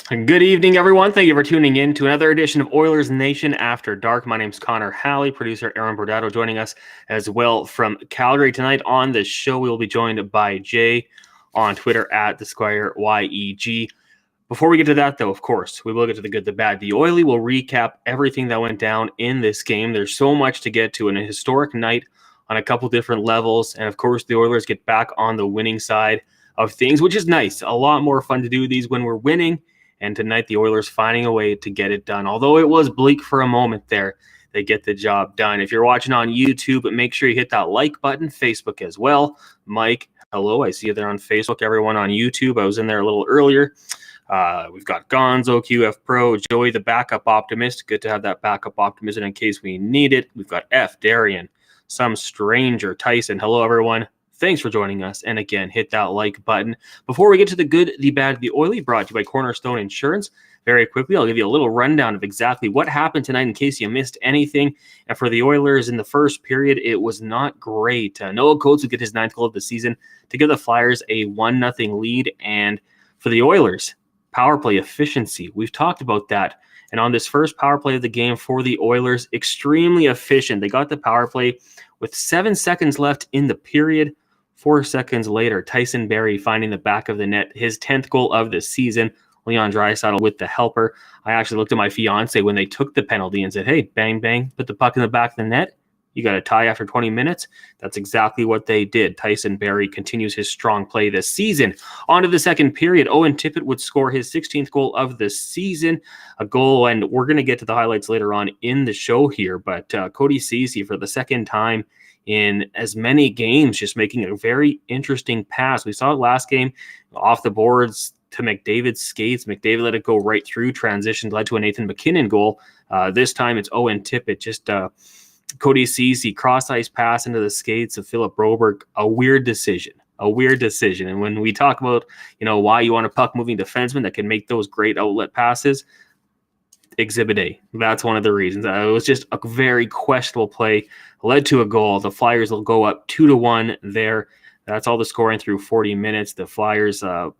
Good evening, everyone. Thank you for tuning in to another edition of Oilersnation After Dark. My name's Connor Halley, producer Aaron Bordato joining us as well from Calgary. Tonight on the show, we will be joined by Jay on Twitter at the Squire YEG. Before we get to that, though, of course, we will get to the good, the bad, the oily. We'll recap everything that went down in this game. There's so much to get to in a historic night on a couple different levels. And, of course, the Oilers get back on the winning side of things, which is nice. A lot more fun to do these when we're winning. And tonight, the Oilers finding a way to get it done. Although it was bleak for a moment there, they get the job done. If you're watching on YouTube, make sure you hit that like button. Facebook as well. Mike, hello. I see you there on Facebook. Everyone on YouTube, I was in there a little earlier. We've got Gonzo, QF Pro, Joey, the backup optimist. Good to have that backup optimism in case we need it. We've got F, Darian, some stranger, Tyson. Hello, everyone. Thanks for joining us. And again, hit that like button. Before we get to the good, the bad, the oily, brought to you by Cornerstone Insurance. Very quickly, I'll give you a little rundown of exactly what happened tonight in case you missed anything. And for the Oilers in the first period, it was not great. Noah Coates would get his 9th goal of the season to give the Flyers a 1-0 lead. And for the Oilers, power play efficiency. We've talked about that. And on this first power play of the game for the Oilers, extremely efficient. They got the power play with 7 seconds left in the period. 4 seconds later, Tyson Barrie finding the back of the net, his 10th goal of the season. Leon Draisaitl with the helper. I actually looked at my fiance when they took the penalty and said, hey, bang, bang, put the puck in the back of the net. You got a tie after 20 minutes. That's exactly what they did. Tyson Barrie continues his strong play this season. On to the second period. Owen Tippett would score his 16th goal of the season. A goal, and we're going to get to the highlights later on in the show here, but Cody Ceci for the second time in as many games, just making a very interesting pass. We saw it last game off the boards to McDavid's skates. McDavid let it go right through, transitioned, led to a Nathan MacKinnon goal. This time it's Owen Tippett, just Cody Ceci, cross-ice pass into the skates of Philip Broberg. A weird decision. And when we talk about, why you want a puck-moving defenseman that can make those great outlet passes, Exhibit A. That's one of the reasons. It was just a very questionable play. Led to a goal. The Flyers will go up 2-1 there. That's all the scoring through 40 minutes. The Flyers, I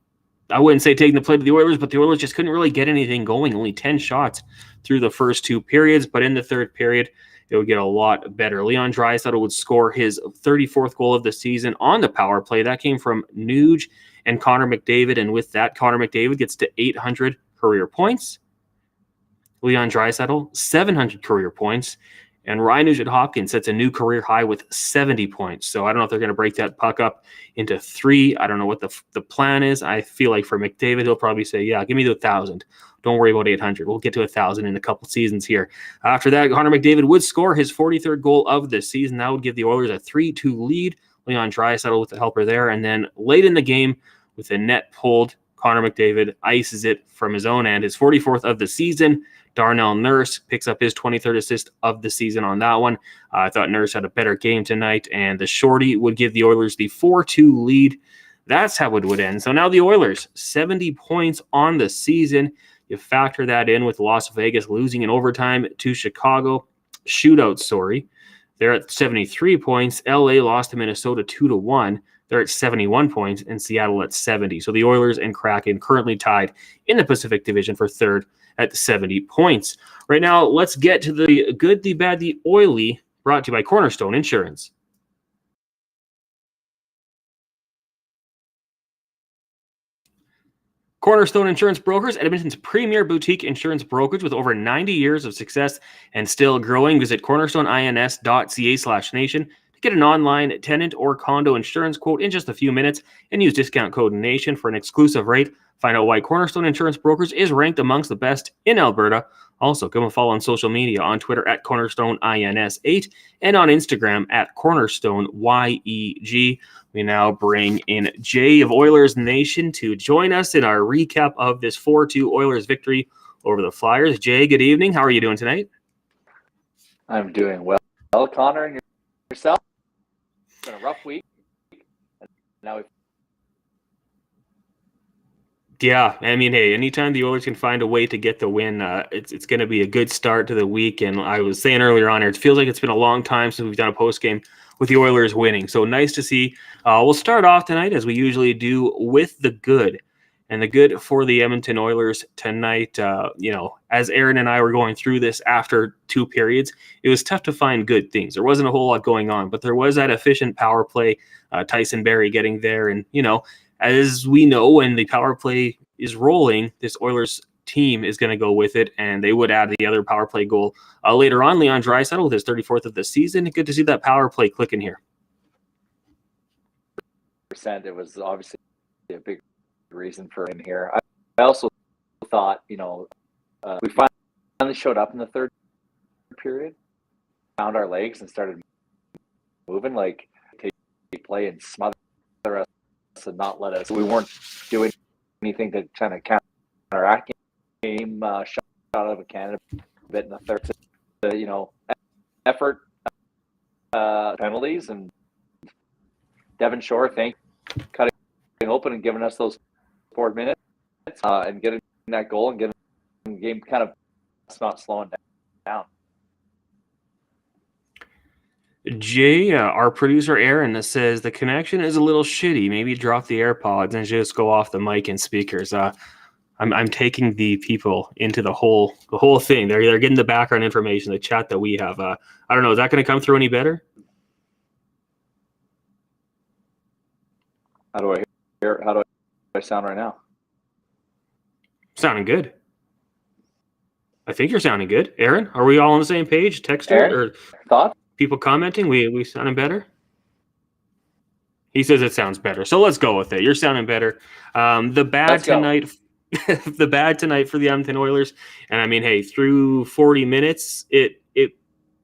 wouldn't say taking the play to the Oilers, but the Oilers just couldn't really get anything going. Only 10 shots through the first 2 periods, but in the third period, it would get a lot better. Leon Draisaitl would score his 34th goal of the season on the power play. That came from Nuge and Connor McDavid, and with that, Connor McDavid gets to 800 career points. Leon Draisaitl, 700 career points. And Ryan Nugent-Hopkins sets a new career high with 70 points. So I don't know if they're going to break that puck up into 3. I don't know what the plan is. I feel like for McDavid, he'll probably say, yeah, give me the 1,000. Don't worry about 800. We'll get to 1,000 in a couple seasons here. After that, Connor McDavid would score his 43rd goal of the season. That would give the Oilers a 3-2 lead. Leon Draisaitl with the helper there. And then late in the game, with the net pulled, Connor McDavid ices it from his own end. His 44th of the season. Darnell Nurse picks up his 23rd assist of the season on that one. I thought Nurse had a better game tonight, and the shorty would give the Oilers the 4-2 lead. That's how it would end. So now the Oilers, 70 points on the season. You factor that in with Las Vegas losing in overtime to Chicago. They're at 73 points. LA lost to Minnesota 2-1. They're at 71 points, and Seattle at 70. So the Oilers and Kraken currently tied in the Pacific Division for third at 70 points. Right now, let's get to the good, the bad, the oily, brought to you by Cornerstone Insurance. Cornerstone Insurance Brokers, Edmonton's premier boutique insurance brokerage with over 90 years of success and still growing. Visit cornerstoneins.ca/nation to get an online tenant or condo insurance quote in just a few minutes and use discount code NATION for an exclusive rate. Find out why Cornerstone Insurance Brokers is ranked amongst the best in Alberta. Also, give them a follow on social media on Twitter at CornerstoneINS8 and on Instagram at CornerstoneYEG. We now bring in Jay of Oilers Nation to join us in our recap of this 4-2 Oilers victory over the Flyers. Jay, good evening. How are you doing tonight? I'm doing well, Connor, and yourself? It's been a rough week. Now Yeah, I mean, hey, anytime the Oilers can find a way to get the win, it's going to be a good start to the week. And I was saying earlier on here, it feels like it's been a long time since we've done a post-game with the Oilers winning. So nice to see. We'll start off tonight, as we usually do, with the good. And the good for the Edmonton Oilers tonight, as Aaron and I were going through this after 2 periods, it was tough to find good things. There wasn't a whole lot going on, but there was that efficient power play, Tyson Barrie getting there. And, as we know, when the power play is rolling, this Oilers team is going to go with it, and they would add the other power play goal later on. Leon Draisaitl with his 34th of the season. Good to see that power play clicking here. It was obviously a big reason for him here. I also thought, we finally showed up in the third period, found our legs and started moving, like take play and smother us and not let us. We weren't doing anything to kind of counteract game. Shot out of a cannon a bit in the third. Effort, penalties, and Devon Shore, cutting open and giving us those 4 minutes and getting that goal and getting the game kind of not slowing down. Jay, our producer Aaron says the connection is a little shitty. Maybe drop the AirPods and just go off the mic and speakers. I'm taking the people into the whole thing. They're getting the background information, the chat that we have. I don't know. Is that going to come through any better? How do I sound right now? Sounding good. I think you're sounding good. Aaron, are we all on the same page? Texter or thought? People commenting? We sounding better? He says it sounds better. So let's go with it. You're sounding better. The bad tonight for the Edmonton Oilers. And I mean, hey, through 40 minutes,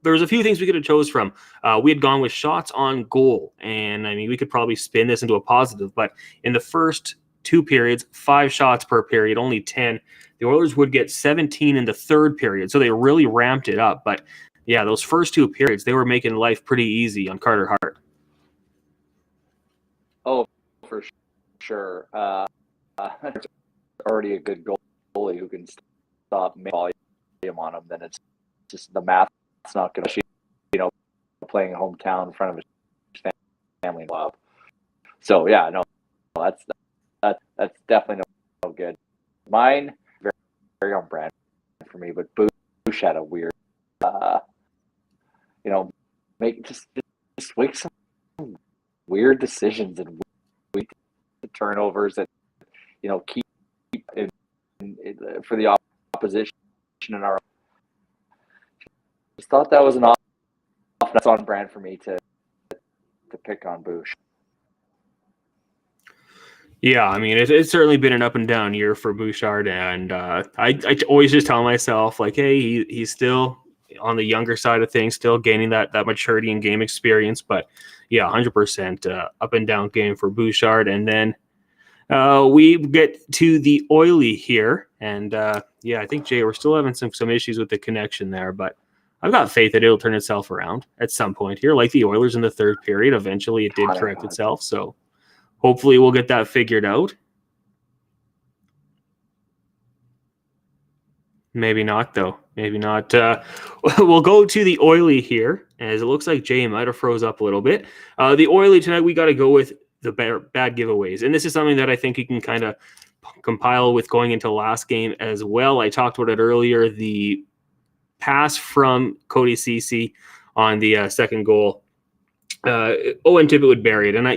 there was a few things we could have chose from. We had gone with shots on goal, and I mean, we could probably spin this into a positive, but in the first 2 periods, 5 shots per period, only 10. The Oilers would get 17 in the third period, so they really ramped it up. But yeah, those first 2 periods, they were making life pretty easy on Carter Hart. Oh, for sure. Already a good goalie who can stop volume on him, then it's just the math. It's not going to, playing hometown in front of his family and love. So yeah, no, that's definitely no good. Mine very, very on brand for me, but Bouchard had a weird, make some weird decisions and weak turnovers that keep for the opposition in our. Just thought that was an off. That's on brand for me to pick on Bouchard. Yeah, I mean, it's certainly been an up and down year for Bouchard, and I always just tell myself, like, hey, he's still on the younger side of things, still gaining that maturity and game experience. But yeah, 100% up and down game for Bouchard. And then we get to the Oily here, and I think, Jay, we're still having some issues with the connection there, but I've got faith that it'll turn itself around at some point here, like the Oilers in the third period. Eventually, it did correct itself, so hopefully we'll get that figured out. Maybe not, though. Maybe not. We'll go to the Oily here, as it looks like Jay might have froze up a little bit. The Oily tonight, we got to go with the bad giveaways. And this is something that I think you can kind of compile with going into last game as well. I talked about it earlier, the pass from Cody Ceci on the second goal. Owen Tippett would bury it, and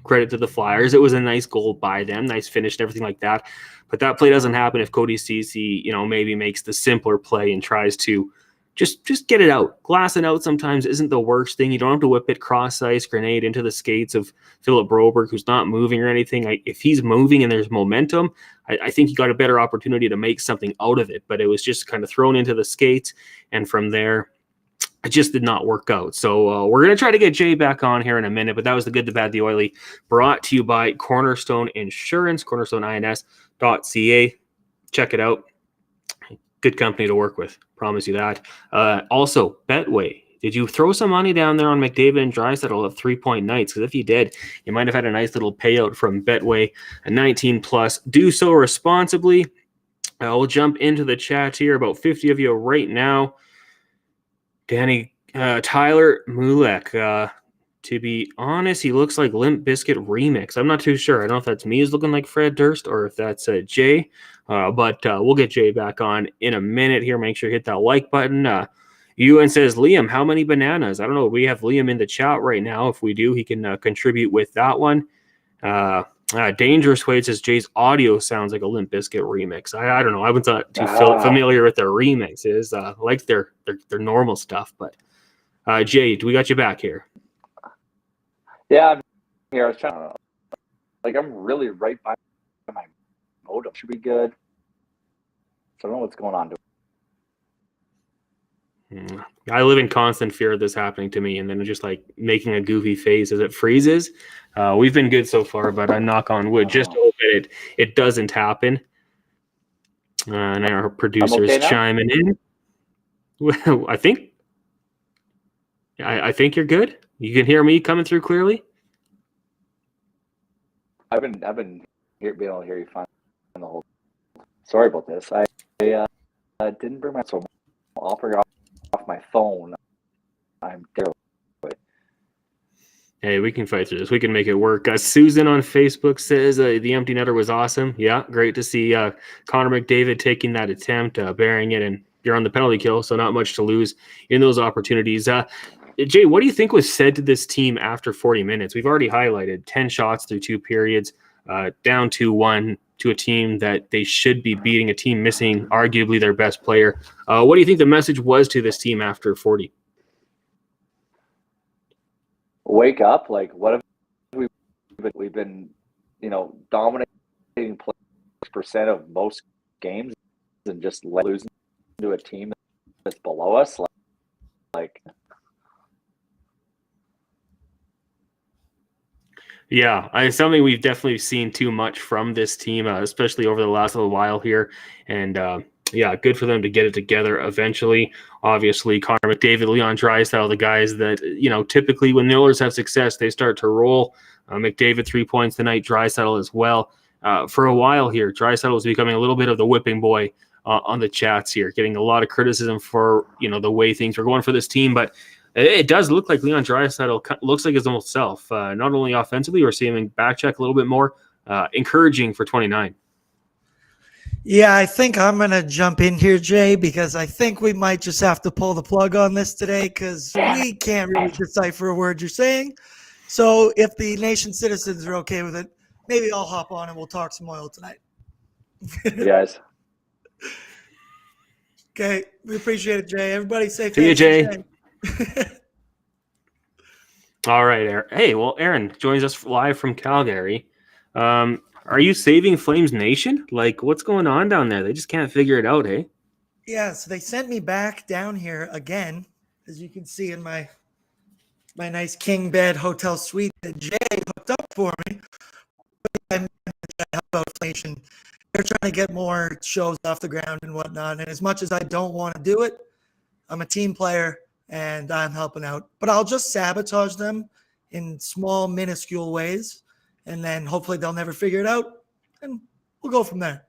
credit to the Flyers. It was a nice goal by them, nice finish and everything like that. But that play doesn't happen if Cody Ceci, maybe makes the simpler play and tries to just get it out. Glass it out sometimes isn't the worst thing. You don't have to whip it cross ice, grenade into the skates of Philip Broberg, who's not moving or anything. If he's moving and there's momentum, I think he got a better opportunity to make something out of it. But it was just kind of thrown into the skates, and from there, it just did not work out. So we're going to try to get Jay back on here in a minute, but that was the good, the bad, the oily, brought to you by Cornerstone Insurance, cornerstoneins.ca. Check it out. Good company to work with. Promise you that. Also, Betway. Did you throw some money down there on McDavid and Draisaitl of 3-point nights? Because if you did, you might have had a nice little payout from Betway, a 19+. Do so responsibly. We'll jump into the chat here. About 50 of you right now. Danny, Tyler Mulek, To be honest, he looks like Limp Bizkit remix. I'm not too sure. I don't know if that's me who's looking like Fred Durst or if that's Jay. But we'll get Jay back on in a minute here. Make sure you hit that like button. Ewan says, Liam, how many bananas? I don't know. We have Liam in the chat right now. If we do, he can contribute with that one. Dangerous Wade says, Jay's audio sounds like a Limp Bizkit remix. I don't know. I wasn't too familiar with their remixes. Like their normal stuff. But Jay, we got you back here. Yeah, I'm here. I was trying to, I'm really right by my modem. Should be good. So I don't know what's going on. I live in constant fear of this happening to me and then just like making a goofy face as it freezes. We've been good so far, but I knock on wood just to hope that it doesn't happen. And our producer's chiming in. Well, I think you're good. You can hear me coming through clearly. I've been being able to hear you fine the whole. Sorry about this. I didn't bring my so I'll bring off my phone. I'm terrible. Hey, we can fight through this. We can make it work. Susan on Facebook says the empty netter was awesome. Yeah, great to see Connor McDavid taking that attempt, bearing it, and you're on the penalty kill, so not much to lose in those opportunities. Jay, what do you think was said to this team after 40 minutes? We've already highlighted 10 shots through 2 periods, down 2-1 to a team that they should be beating, a team missing arguably their best player. What do you think the message was to this team after 40? Wake up! What have we've been, dominating percent of most games, and just losing to a team that's below us, Yeah, it's something we've definitely seen too much from this team, especially over the last little while here. And yeah, good for them to get it together eventually. Obviously, Connor McDavid, Leon Draisaitl, the guys that, typically when the Oilers have success, they start to roll. McDavid 3 points tonight, Draisaitl as well. For a while here, Draisaitl was becoming a little bit of the whipping boy on the chats here, getting a lot of criticism for, the way things were going for this team. But it does look like Leon Draisaitl looks like his old self. Not only offensively, we're seeing him back check a little bit more. Encouraging for 29. Yeah, I think I'm going to jump in here, Jay, because I think we might just have to pull the plug on this today because we can't really decipher a word you're saying. So if the nation citizens are okay with it, maybe I'll hop on and we'll talk some oil tonight. Yes. Okay, we appreciate it, Jay. Everybody say see you, Jay. All right, Aaron. Hey, well, Aaron joins us live from Calgary. Are you saving Flames Nation? What's going on down there? They just can't figure it out, hey? Yeah, so they sent me back down here again, as you can see in my nice king bed hotel suite that Jay hooked up for me. About Nation. They're trying to get more shows off the ground and whatnot. And as much as I don't want to do it, I'm a team player and I'm helping out. But I'll just sabotage them in small, minuscule ways. And then hopefully they'll never figure it out. And we'll go from there.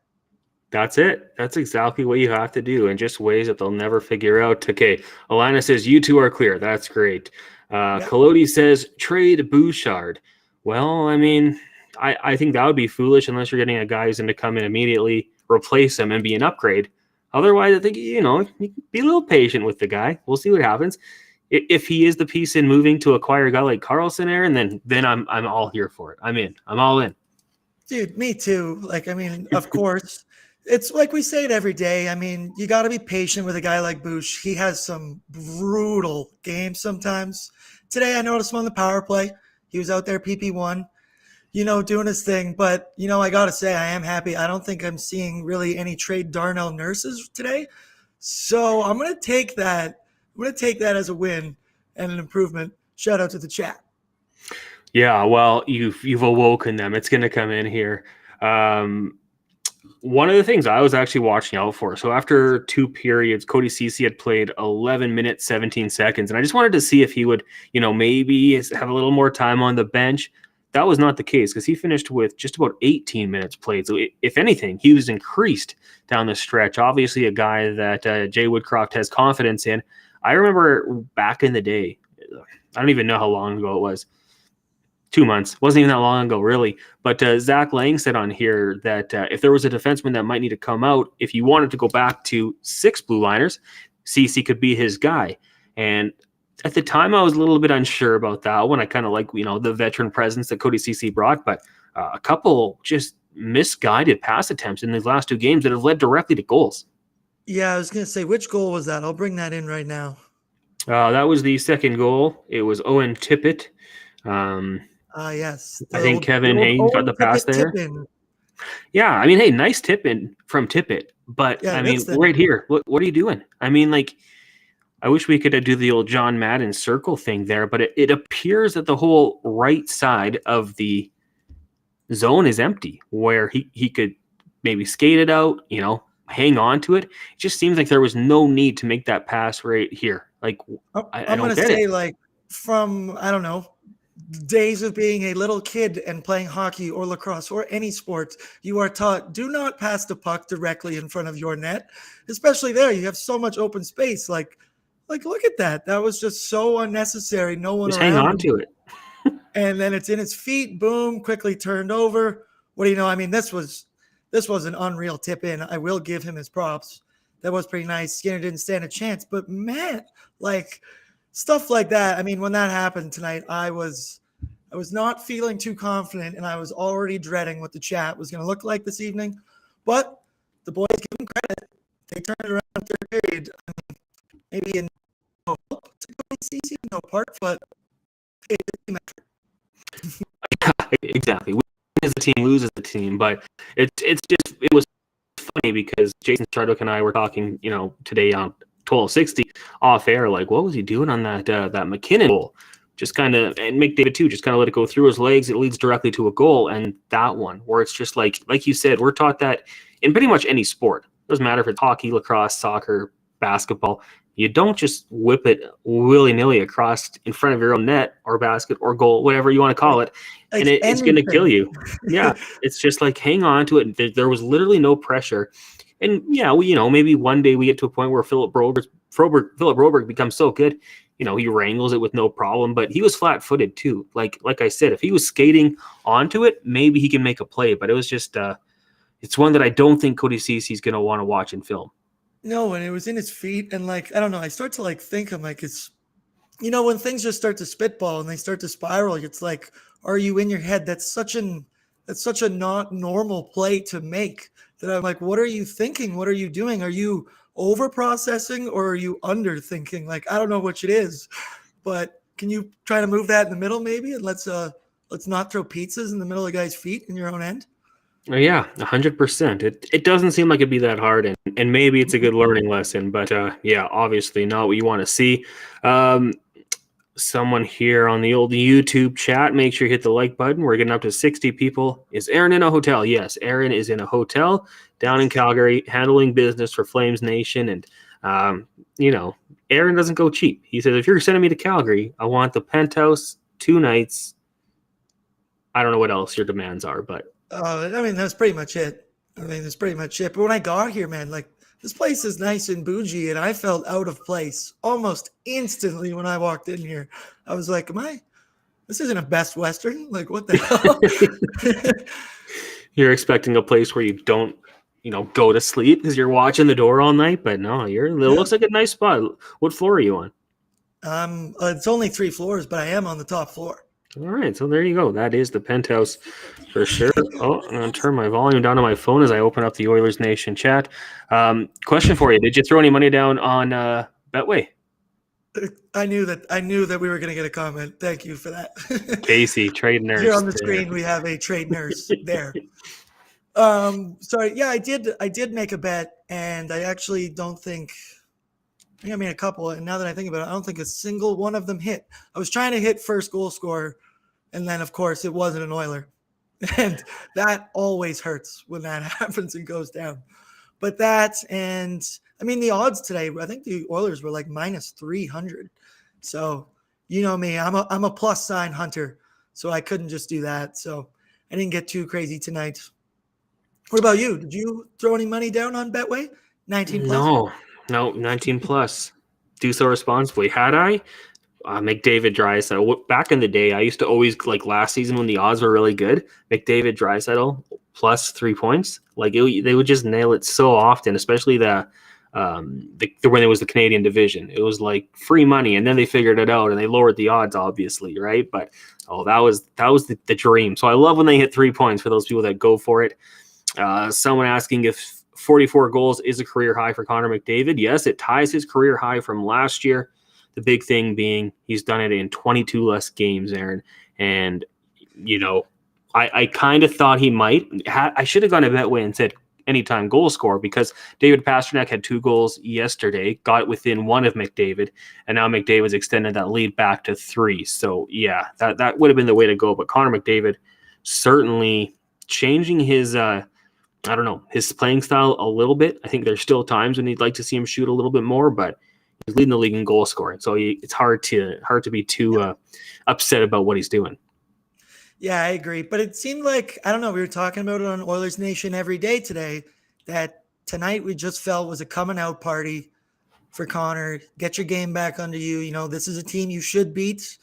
That's it. That's exactly what you have to do in just ways that they'll never figure out. Okay. Alana says, you two are clear. That's great. Colodi says, trade Bouchard. Well, I mean, I think that would be foolish unless you're getting a guy who's going to come in immediately, replace him, and be an upgrade. Otherwise, I think, you can be a little patient with the guy. We'll see what happens. If he is the piece in moving to acquire a guy like Carlson, Aaron, then I'm all here for it. I'm in. I'm all in. Dude, me too. Of course. It's like we say it every day. I mean, you got to be patient with a guy like Bouch. He has some brutal games sometimes. Today, I noticed him on the power play. He was out there PP1, doing his thing. But, I got to say, I am happy. I don't think I'm seeing really any trade Darnell nurses today. So I'm going to take that. I'm going to take that as a win and an improvement. Shout out to the chat. Yeah, well, you've awoken them. It's going to come in here. One of the things I was actually watching out for. So after 2 periods, Cody Ceci had played 11 minutes, 17 seconds. And I just wanted to see if he would, maybe have a little more time on the bench. That was not the case because he finished with just about 18 minutes played. So if anything, he was increased down the stretch. Obviously a guy that Jay Woodcroft has confidence in. I remember back in the day, I don't even know how long ago it was. 2 months. Wasn't even that long ago, really. But Zach Lang said on here that if there was a defenseman that might need to come out, if you wanted to go back to 6 blue liners, CC could be his guy. And at the time, I was a little bit unsure about that one. I kind of like, the veteran presence that Cody CC brought, but a couple just misguided pass attempts in these last 2 games that have led directly to goals. Yeah, I was going to say, which goal was that? I'll bring that in right now. That was the second goal. It was Owen Tippett. Yes. I think Kevin Haynes got the pass there. Tip-in. Yeah, I mean, hey, nice tip-in from Tippett. But, yeah, I mean, right here, what are you doing? I mean, like, I wish we could do the old John Madden circle thing there, but it appears that the whole right side of the zone is empty, where he could maybe skate it out, hang on to it. It just seems like there was no need to make that pass right here. Like, I don't get it. Like, from, I don't know, days of being a little kid and playing hockey or lacrosse or any sport, you are taught, do not pass the puck directly in front of your net, especially there. You have so much open space. Like, look at that. That was just so unnecessary. No one just hang on to it. And then it's in his feet. Boom, quickly turned over. What do you know? I mean, this was an unreal tip in. I will give him his props. That was pretty nice. Skinner didn't stand a chance. But, man, like, stuff like that. I mean, when that happened tonight, I was not feeling too confident, and I was already dreading what the chat was going to look like this evening. But the boys, give them credit. They turned it around third period. I mean, maybe in no help to go CC, no part, but it didn't matter. Exactly. Win as a team, lose as a team. But it was funny because Jason Chardwick and I were talking, today on 1260 off air, like, what was he doing on that McKinnon goal? Just kind of, and McDavid too, just kind of let it go through his legs. It leads directly to a goal. And that one, where it's just like you said, we're taught that in pretty much any sport. It doesn't matter if it's hockey, lacrosse, soccer, basketball. You don't just whip it willy-nilly across in front of your own net or basket or goal, whatever you want to call it, and it's going to kill you. Yeah, it's just like, hang on to it. There was literally no pressure. And yeah, maybe one day we get to a point where Philip Broberg becomes so good, he wrangles it with no problem. But he was flat-footed too. Like I said, if he was skating onto it, maybe he can make a play. But it was just, it's one that I don't think Cody Ceci's going to want to watch in film. No, and it was in his feet, and like, I don't know, I start to think, I'm like, it's, when things just start to spitball and they start to spiral, it's like, are you in your head? That's such a not normal play to make, that I'm like, what are you thinking? What are you doing? Are you over processing or are you under thinking? Like, I don't know which it is, but can you try to move that in the middle maybe? And let's not throw pizzas in the middle of the guy's feet in your own end. Yeah, 100%. It doesn't seem like it'd be that hard, and maybe it's a good learning lesson, but yeah, obviously not what you want to see. Someone here on the old YouTube chat, make sure you hit the like button. We're getting up to 60 people. Is Aaron in a hotel? Yes, Aaron is in a hotel down in Calgary, handling business for Flames Nation, and Aaron doesn't go cheap. He says, if you're sending me to Calgary, I want the penthouse, 2 nights. I don't know what else your demands are, but I mean, that's pretty much it. But when I got here, man, like, this place is nice and bougie, and I felt out of place almost instantly when I walked in here. I was like, this isn't a Best Western? Like, what the hell? You're expecting a place where you don't, go to sleep because you're watching the door all night, but no, it looks like a nice spot. What floor are you on? It's only 3 floors, but I am on the top floor. All right, so there you go. That is the penthouse for sure. Oh, I'm going to turn my volume down on my phone as I open up the Oilers Nation chat. Question for you. Did you throw any money down on Betway? I knew that we were going to get a comment. Thank you for that. Casey, trade nurse. Here on the screen, we have a trade nurse there. Sorry. Yeah, I did make a bet, and I actually don't think – I think I made a couple, and now that I think about it, I don't think a single one of them hit. I was trying to hit first goal scorer, and then, of course, it wasn't an Oiler. And that always hurts when that happens and goes down. But that, and, I mean, the odds today, I think the Oilers were like minus 300. So, you know me, I'm a plus sign hunter, so I couldn't just do that. So I didn't get too crazy tonight. What about you? Did you throw any money down on Betway? 19 plus? No, 19 plus. Do so responsibly. Had I McDavid Draisaitl. Back in the day, I used to always like last season when the odds were really good. McDavid Draisaitl plus 3 points. Like they would just nail it so often, especially the when it was the Canadian division. It was like free money, and then they figured it out and they lowered the odds, obviously, right? But that was the dream. So I love when they hit 3 points for those people that go for it. Someone asking if 44 goals is a career high for Connor McDavid. Yes, it ties his career high from last year. The big thing being he's done it in 22 less games, Aaron. And, I kind of thought he might. I should have gone to Betway and said anytime goal scorer, because David Pastrnak had 2 goals yesterday, got within 1 of McDavid, and now McDavid's extended that lead back to 3. So, yeah, that would have been the way to go. But Connor McDavid certainly changing his his playing style a little bit. I think there's still times when you'd like to see him shoot a little bit more, but he's leading the league in goal scoring. So it's hard to be too upset about what he's doing. Yeah, I agree. But it seemed like, I don't know, we were talking about it on Oilers Nation every day today, that tonight we just felt was a coming out party for Connor. Get your game back under you. This is a team you should beat.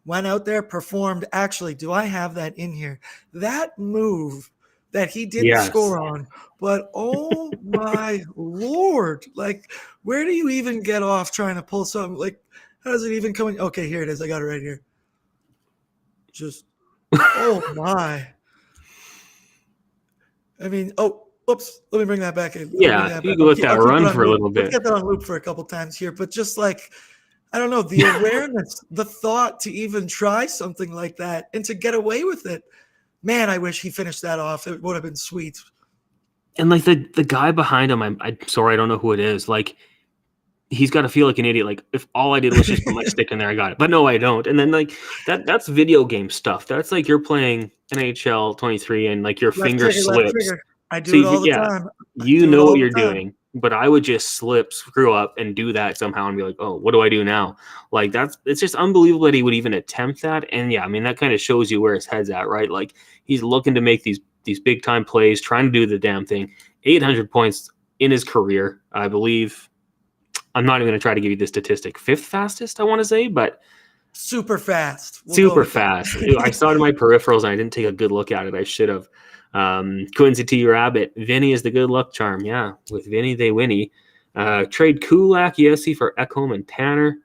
Went out there, performed. Actually, do I have that in here? That move that he didn't score on. But, oh, my Lord. Like, where do you even get off trying to pull something? Like, how does it even come in? Okay, here it is. I got it right here. Just, oh, my. I mean, oops. Let me bring that back in. You can let that run for a little bit. Let's get that on loop for a couple times here. But just like, I don't know, the awareness, the thought to even try something like that and to get away with it. Man, I wish he finished that off. It would have been sweet. And like the guy behind him, I'm sorry, I don't know who it is. Like, he's got to feel like an idiot. Like, if all I did was just put my stick in there, I got it. But no, I don't. And then like that's video game stuff. That's like you're playing NHL 23 and like your finger slips. I do it all the time. You know what you're doing. But I would just slip, screw up, and do that somehow and be like, oh, what do I do now? Like, it's just unbelievable that he would even attempt that. And yeah, I mean, that kind of shows you where his head's at, right? Like, he's looking to make these big time plays, trying to do the damn thing. 800 points in his career, I believe. I'm not even going to try to give you the statistic. 5th fastest, I want to say, but super fast. Super fast. I saw it in my peripherals and I didn't take a good look at it. I should have. Quincy T. Rabbit. Vinny is the good luck charm. Yeah, with Vinny, they winny. Trade Kulak, Yessi for Ekholm and Tanner.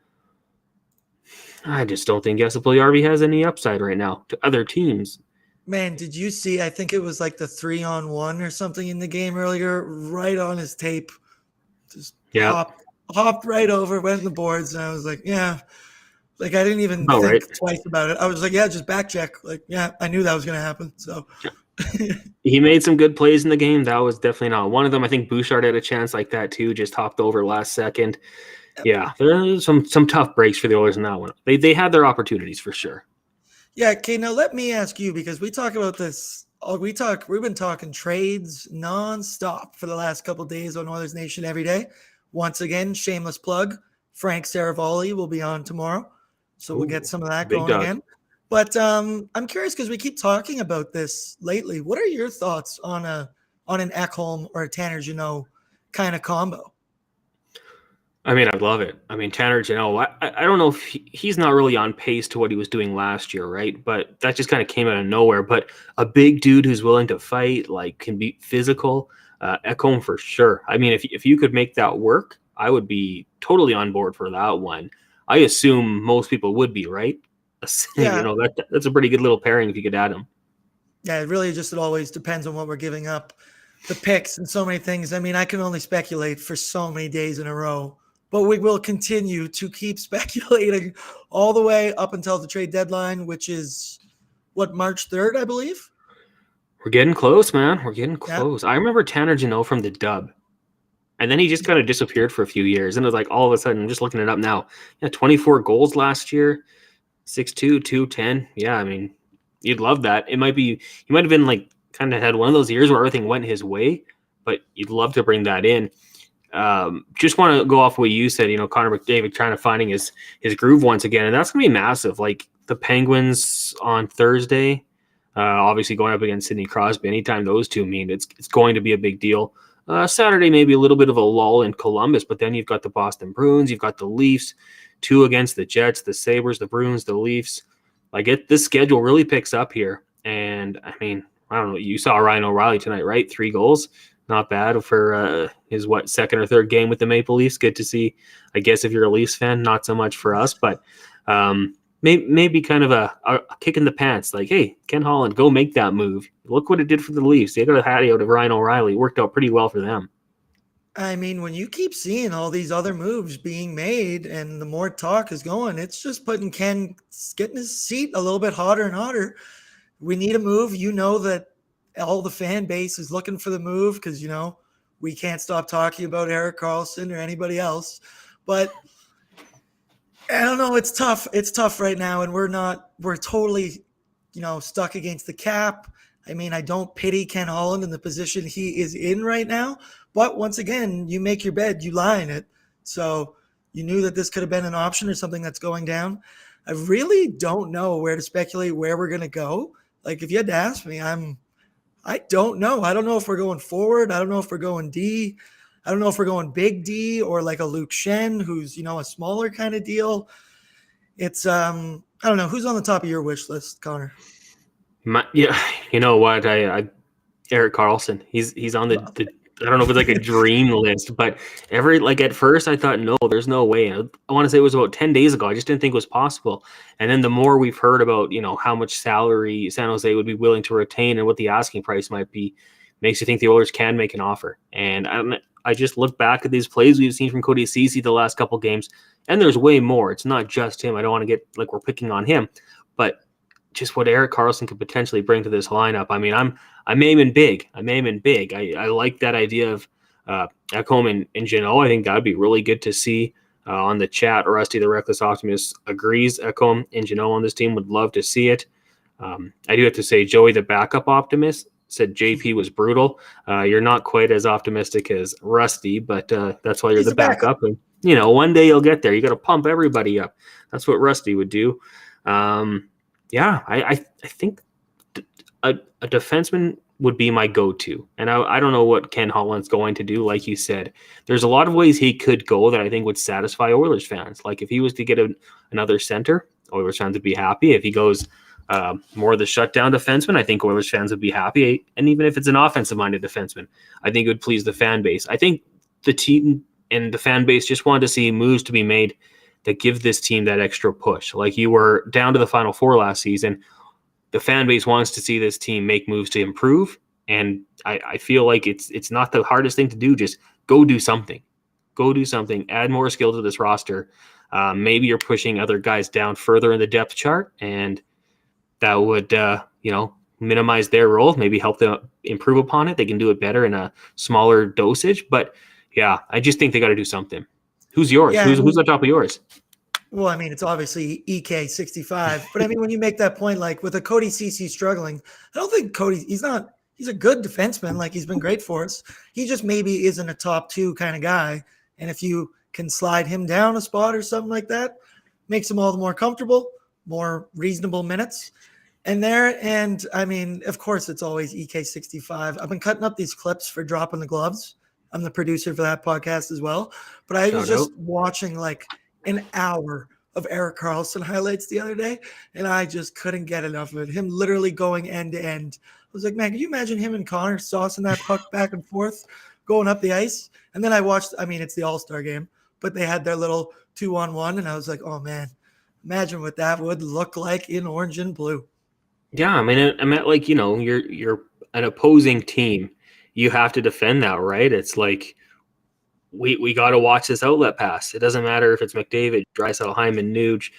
I just don't think Yessi has any upside right now to other teams. Man, did you see? I think it was like the 3-on-1 or something in the game earlier, right on his tape. Just hopped right over, went in the boards, and I was like, yeah. Like, I didn't even think twice about it. I was like, yeah, just back check. Like, yeah, I knew that was going to happen. So he made some good plays in the game. That was definitely not one of them. I think Bouchard had a chance like that too, just hopped over last second. Yeah, there are some tough breaks for the Oilers in that one. They had their opportunities for sure. Yeah, okay, now let me ask you, because we talk about this. We've been talking trades nonstop for the last couple of days on Oilers Nation every day. Once again, shameless plug, Frank Saravalli will be on tomorrow. So we'll get some of that going again. But I'm curious, because we keep talking about this lately. What are your thoughts on an Ekholm or a Tanner Jeannot kind of combo? I mean, I love it. I mean, Tanner Jeannot, I don't know if he's not really on pace to what he was doing last year, right? But that just kind of came out of nowhere. But a big dude who's willing to fight, like, can be physical, Ekholm for sure. I mean, if you could make that work, I would be totally on board for that one. I assume most people would be, right? Yeah. That's a pretty good little pairing if you could add them. Yeah, it always depends on what we're giving up. The picks and so many things. I mean, I can only speculate for so many days in a row, but we will continue to keep speculating all the way up until the trade deadline, which is March 3rd, I believe. We're getting close, man. We're getting close. Yeah. I remember Tanner Jeannot from the Dub. And then he just kind of disappeared for a few years. And it was like all of a sudden, I'm just looking it up now. Yeah, 24 goals last year. 6'2", 210. Yeah, I mean, you'd love that. He might have been like kind of had one of those years where everything went his way, but you'd love to bring that in. Just want to go off what you said, Connor McDavid trying to finding his groove once again, and that's going to be massive. Like the Penguins on Thursday, obviously going up against Sidney Crosby. Anytime those two meet, it's going to be a big deal. Saturday, maybe a little bit of a lull in Columbus, but then you've got the Boston Bruins, you've got the Leafs. 2 against the Jets, the Sabres, the Bruins, the Leafs. Like this schedule really picks up here. And I mean, I don't know. You saw Ryan O'Reilly tonight, right? 3 goals. Not bad for his second or third game with the Maple Leafs. Good to see. I guess if you're a Leafs fan, not so much for us, but maybe kind of a kick in the pants. Like, hey, Ken Holland, go make that move. Look what it did for the Leafs. They got a hattie out of Ryan O'Reilly. It worked out pretty well for them. I mean, when you keep seeing all these other moves being made and the more talk is going, it's just putting Ken, getting his seat a little bit hotter and hotter. We need a move. You know that all the fan base is looking for the move because, we can't stop talking about Erik Karlsson or anybody else. But I don't know. It's tough. It's tough right now. And we're totally, stuck against the cap. I mean, I don't pity Ken Holland in the position he is in right now. But once again, you make your bed, you lie in it. So you knew that this could have been an option or something that's going down. I really don't know where to speculate where we're going to go. Like, if you had to ask me, I don't know. I don't know if we're going forward. I don't know if we're going D. I don't know if we're going big D or like a Luke Shen, who's, a smaller kind of deal. It's, I don't know. Who's on the top of your wish list, Connor? You know what? Erik Karlsson. He's on the I don't know if it's like a dream list, but at first I thought, no, there's no way. I want to say it was about 10 days ago. I just didn't think it was possible. And then the more we've heard about, how much salary San Jose would be willing to retain and what the asking price might be, makes you think the Oilers can make an offer. And I just look back at these plays we've seen from Cody Ceci the last couple games, and there's way more. It's not just him. I don't want to get like we're picking on him, but just what Erik Karlsson could potentially bring to this lineup. I mean, I'm aiming big. I like that idea of Ekholm and Jeannot. I think that would be really good to see on the chat. Rusty, the Reckless Optimist, agrees. Ekholm and Jeannot on this team, would love to see it. I do have to say, Joey, the backup optimist, said JP was brutal. You're not quite as optimistic as Rusty, but that's why you're the backup. And, one day you'll get there. You got to pump everybody up. That's what Rusty would do. I think a defenseman would be my go-to. And I don't know what Ken Holland's going to do. Like you said, there's a lot of ways he could go that I think would satisfy Oilers fans. Like if he was to get another center, Oilers fans would be happy. If he goes more of the shutdown defenseman, I think Oilers fans would be happy. And even if it's an offensive-minded defenseman, I think it would please the fan base. I think the team and the fan base just wanted to see moves to be made that give this team that extra push. Like you were down to the Final Four last season. The fan base wants to see this team make moves to improve. And I feel like it's not the hardest thing to do. Just go do something. Go do something. Add more skill to this roster. Maybe you're pushing other guys down further in the depth chart, and that would, minimize their role, maybe help them improve upon it. They can do it better in a smaller dosage. But, yeah, I just think they got to do something. Who's yours? Yeah, who's on top of yours? Well, I mean, it's obviously EK65. But, I mean, when you make that point, like with a Cody Ceci struggling, I don't think he's a good defenseman. Like, he's been great for us. He just maybe isn't a top 2 kind of guy. And if you can slide him down a spot or something like that, makes him all the more comfortable, more reasonable minutes. And I mean, of course, it's always EK65. I've been cutting up these clips for Dropping the Gloves. I'm the producer for that podcast as well. But I was just watching like an hour of Erik Karlsson highlights the other day, and I just couldn't get enough of it. Him literally going end to end. I was like, man, can you imagine him and Connor saucing that puck back and forth, going up the ice? And then I watched, I mean, it's the All-Star game, but they had their little 2-on-1, and I was like, oh, man, imagine what that would look like in orange and blue. Yeah, I mean, I meant like, you're an opposing team. You have to defend that, right? It's like we got to watch this outlet pass. It doesn't matter if it's McDavid, Draisaitl, Hyman, Nuge.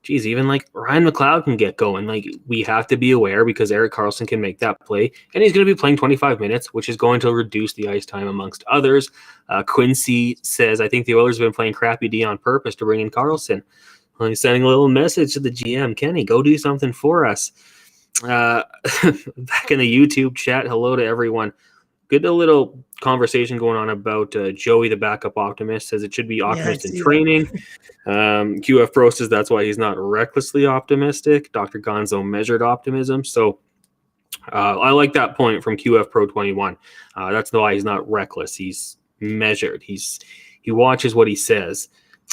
Geez, even like Ryan McLeod can get going. Like we have to be aware because Erik Karlsson can make that play, and he's going to be playing 25 minutes, which is going to reduce the ice time amongst others. Quincy says, I think the Oilers have been playing crappy D on purpose to bring in Karlsson. Well, he's sending a little message to the GM. Kenny, go do something for us. Back in the YouTube chat, hello to everyone. Good little conversation going on about Joey, the backup optimist, says it should be optimist in training. QF Pro says that's why he's not recklessly optimistic. Dr. Gonzo measured optimism. So I like that point from QF Pro 21. That's why he's not reckless. He's measured. He watches what he says.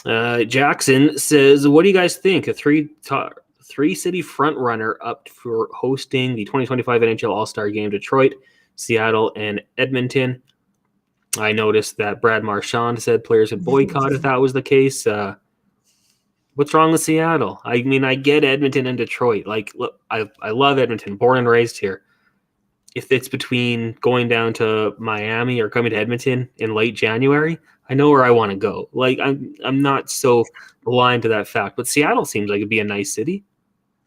Jackson says, what do you guys think? A three-city front runner up for hosting the 2025 NHL All-Star Game, Detroit, Seattle, and Edmonton. I noticed that Brad Marchand said players would boycott if that was the case. What's wrong with Seattle? I mean, I get Edmonton and Detroit. Like, look, I love Edmonton, born and raised here. If it's between going down to Miami or coming to Edmonton in late January, I know where I want to go. Like, I'm not so blind to that fact. But Seattle seems like it'd be a nice city.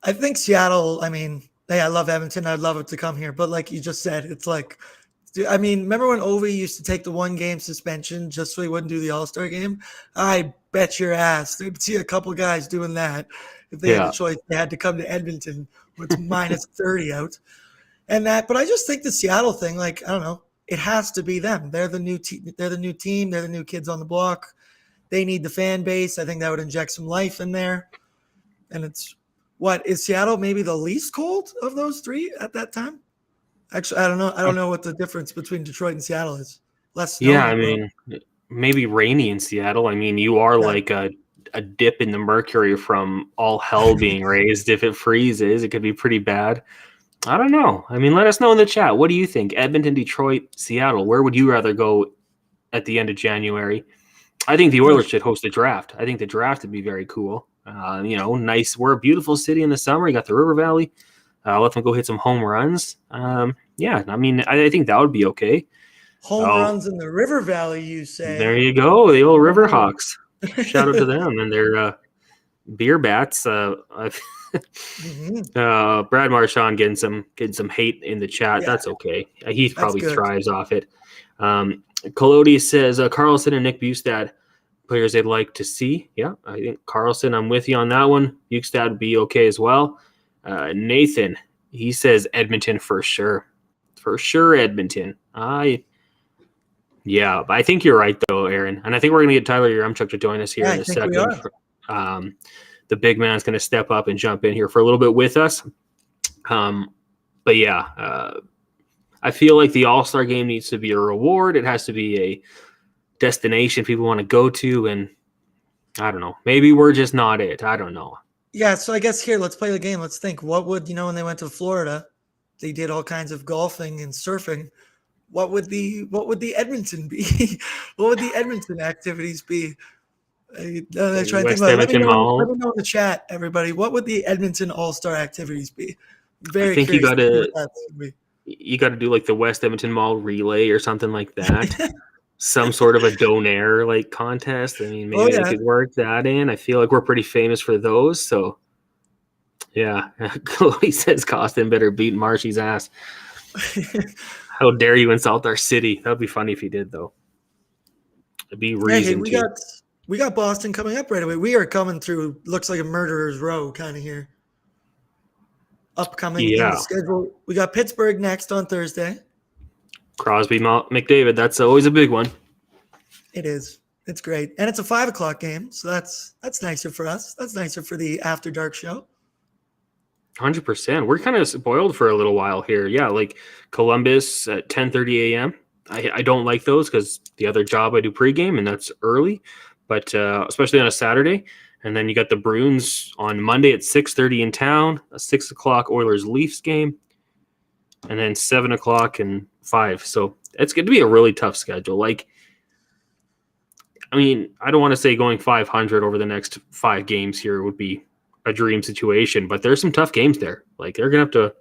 I think Seattle, I mean, hey, I love Edmonton. I'd love it to come here. But like you just said, it's like, I mean, remember when Ovi used to take the 1-game suspension just so he wouldn't do the All-Star game? I bet your ass they'd see a couple guys doing that if they had a choice. They had to come to Edmonton with minus 30 out. But I just think the Seattle thing, like, I don't know, it has to be them. They're the new team. They're the new team. They're the new kids on the block. They need the fan base. I think that would inject some life in there. And is Seattle maybe the least cold of those three at that time? Actually, I don't know. I don't know what the difference between Detroit and Seattle is. Less snow. Yeah, I mean, maybe rainy in Seattle. I mean, you are like a dip in the mercury from all hell being raised. If it freezes, it could be pretty bad. I don't know. I mean, let us know in the chat. What do you think? Edmonton, Detroit, Seattle. Where would you rather go at the end of January? I think the Oilers should host a draft. I think the draft would be very cool. Nice. We're a beautiful city in the summer. You got the River Valley. Let them go hit some home runs. Yeah, I mean, I think that would be okay. Home runs in the River Valley, you say? There you go. The old River Hawks. Shout out to them and their beer bats. Brad Marchand getting some hate in the chat. Yeah. That's okay. He probably thrives off it. Collodi says Carlson and Nick Bustad, players they'd like to see. Yeah, I think Carlson, I'm with you on that one. Bustad would be okay as well. Nathan, he says Edmonton for sure. For sure, Edmonton. I think you're right, though, Aaron. And I think we're going to get Tyler Yaremchuk to join us here in a second. The big man's going to step up and jump in here for a little bit with us. I feel like the All-Star game needs to be a reward. It has to be a destination people want to go to. And I don't know. Maybe we're just not it. I don't know. Yeah, so I guess here, let's play the game. Let's think. What would, when they went to Florida, they did all kinds of golfing and surfing. What would the Edmonton be? What would the Edmonton activities be? Try to think about it. Let me know in the chat, everybody. What would the Edmonton All-Star activities be? I think you got to do like the West Edmonton Mall relay or something like that. Some sort of a donaire like contest. I mean, maybe they could work that in. I feel like we're pretty famous for those. So, yeah. Chloe says Costin better beat Marshy's ass. How dare you insult our city? That would be funny if he did, though. It'd be reason to. We got Boston coming up right away. We are coming through, looks like a murderer's row kind of here. Upcoming in the schedule. We got Pittsburgh next on Thursday. Crosby, McDavid. That's always a big one. It is. It's great. And it's a 5:00 game, so that's nicer for us. That's nicer for the After Dark show. 100%. We're kind of spoiled for a little while here. Yeah, like Columbus at 10:30 a.m. I don't like those because the other job I do pregame, and that's early. But especially on a Saturday. And then you got the Bruins on Monday at 6:30 in town, a 6 o'clock Oilers-Leafs game, and then 7 o'clock and 5. So it's going to be a really tough schedule. Like, I mean, I don't want to say going 500 over the next 5 games here would be a dream situation, but there's some tough games there. Like, you're going to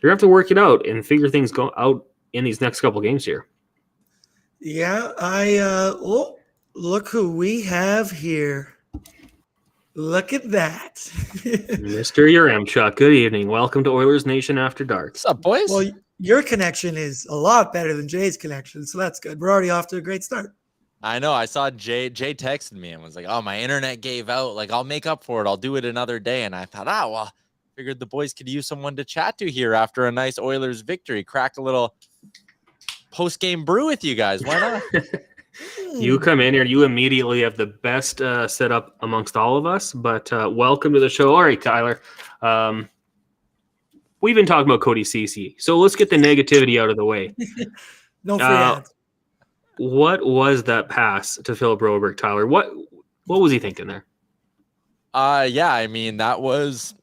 have to work it out and figure things go out in these next couple games here. Yeah, look who we have here. Look at that. Mr. Yaremchuk, good evening. Welcome to Oilersnation After Dark. What's up, boys? Well, your connection is a lot better than Jay's connection, so that's good. We're already off to a great start. I know. I saw Jay texted me and was like, oh, my internet gave out. Like, I'll make up for it. I'll do it another day. And I thought, figured the boys could use someone to chat to here after a nice Oilers victory. Crack a little post-game brew with you guys. Why not? You come in here, you immediately have the best setup amongst all of us, but welcome to the show. All right, Tyler. We've been talking about Cody Ceci, so let's get the negativity out of the way. No free ads. What was that pass to Philip Broberg, Tyler? What was he thinking there? Yeah, I mean, that was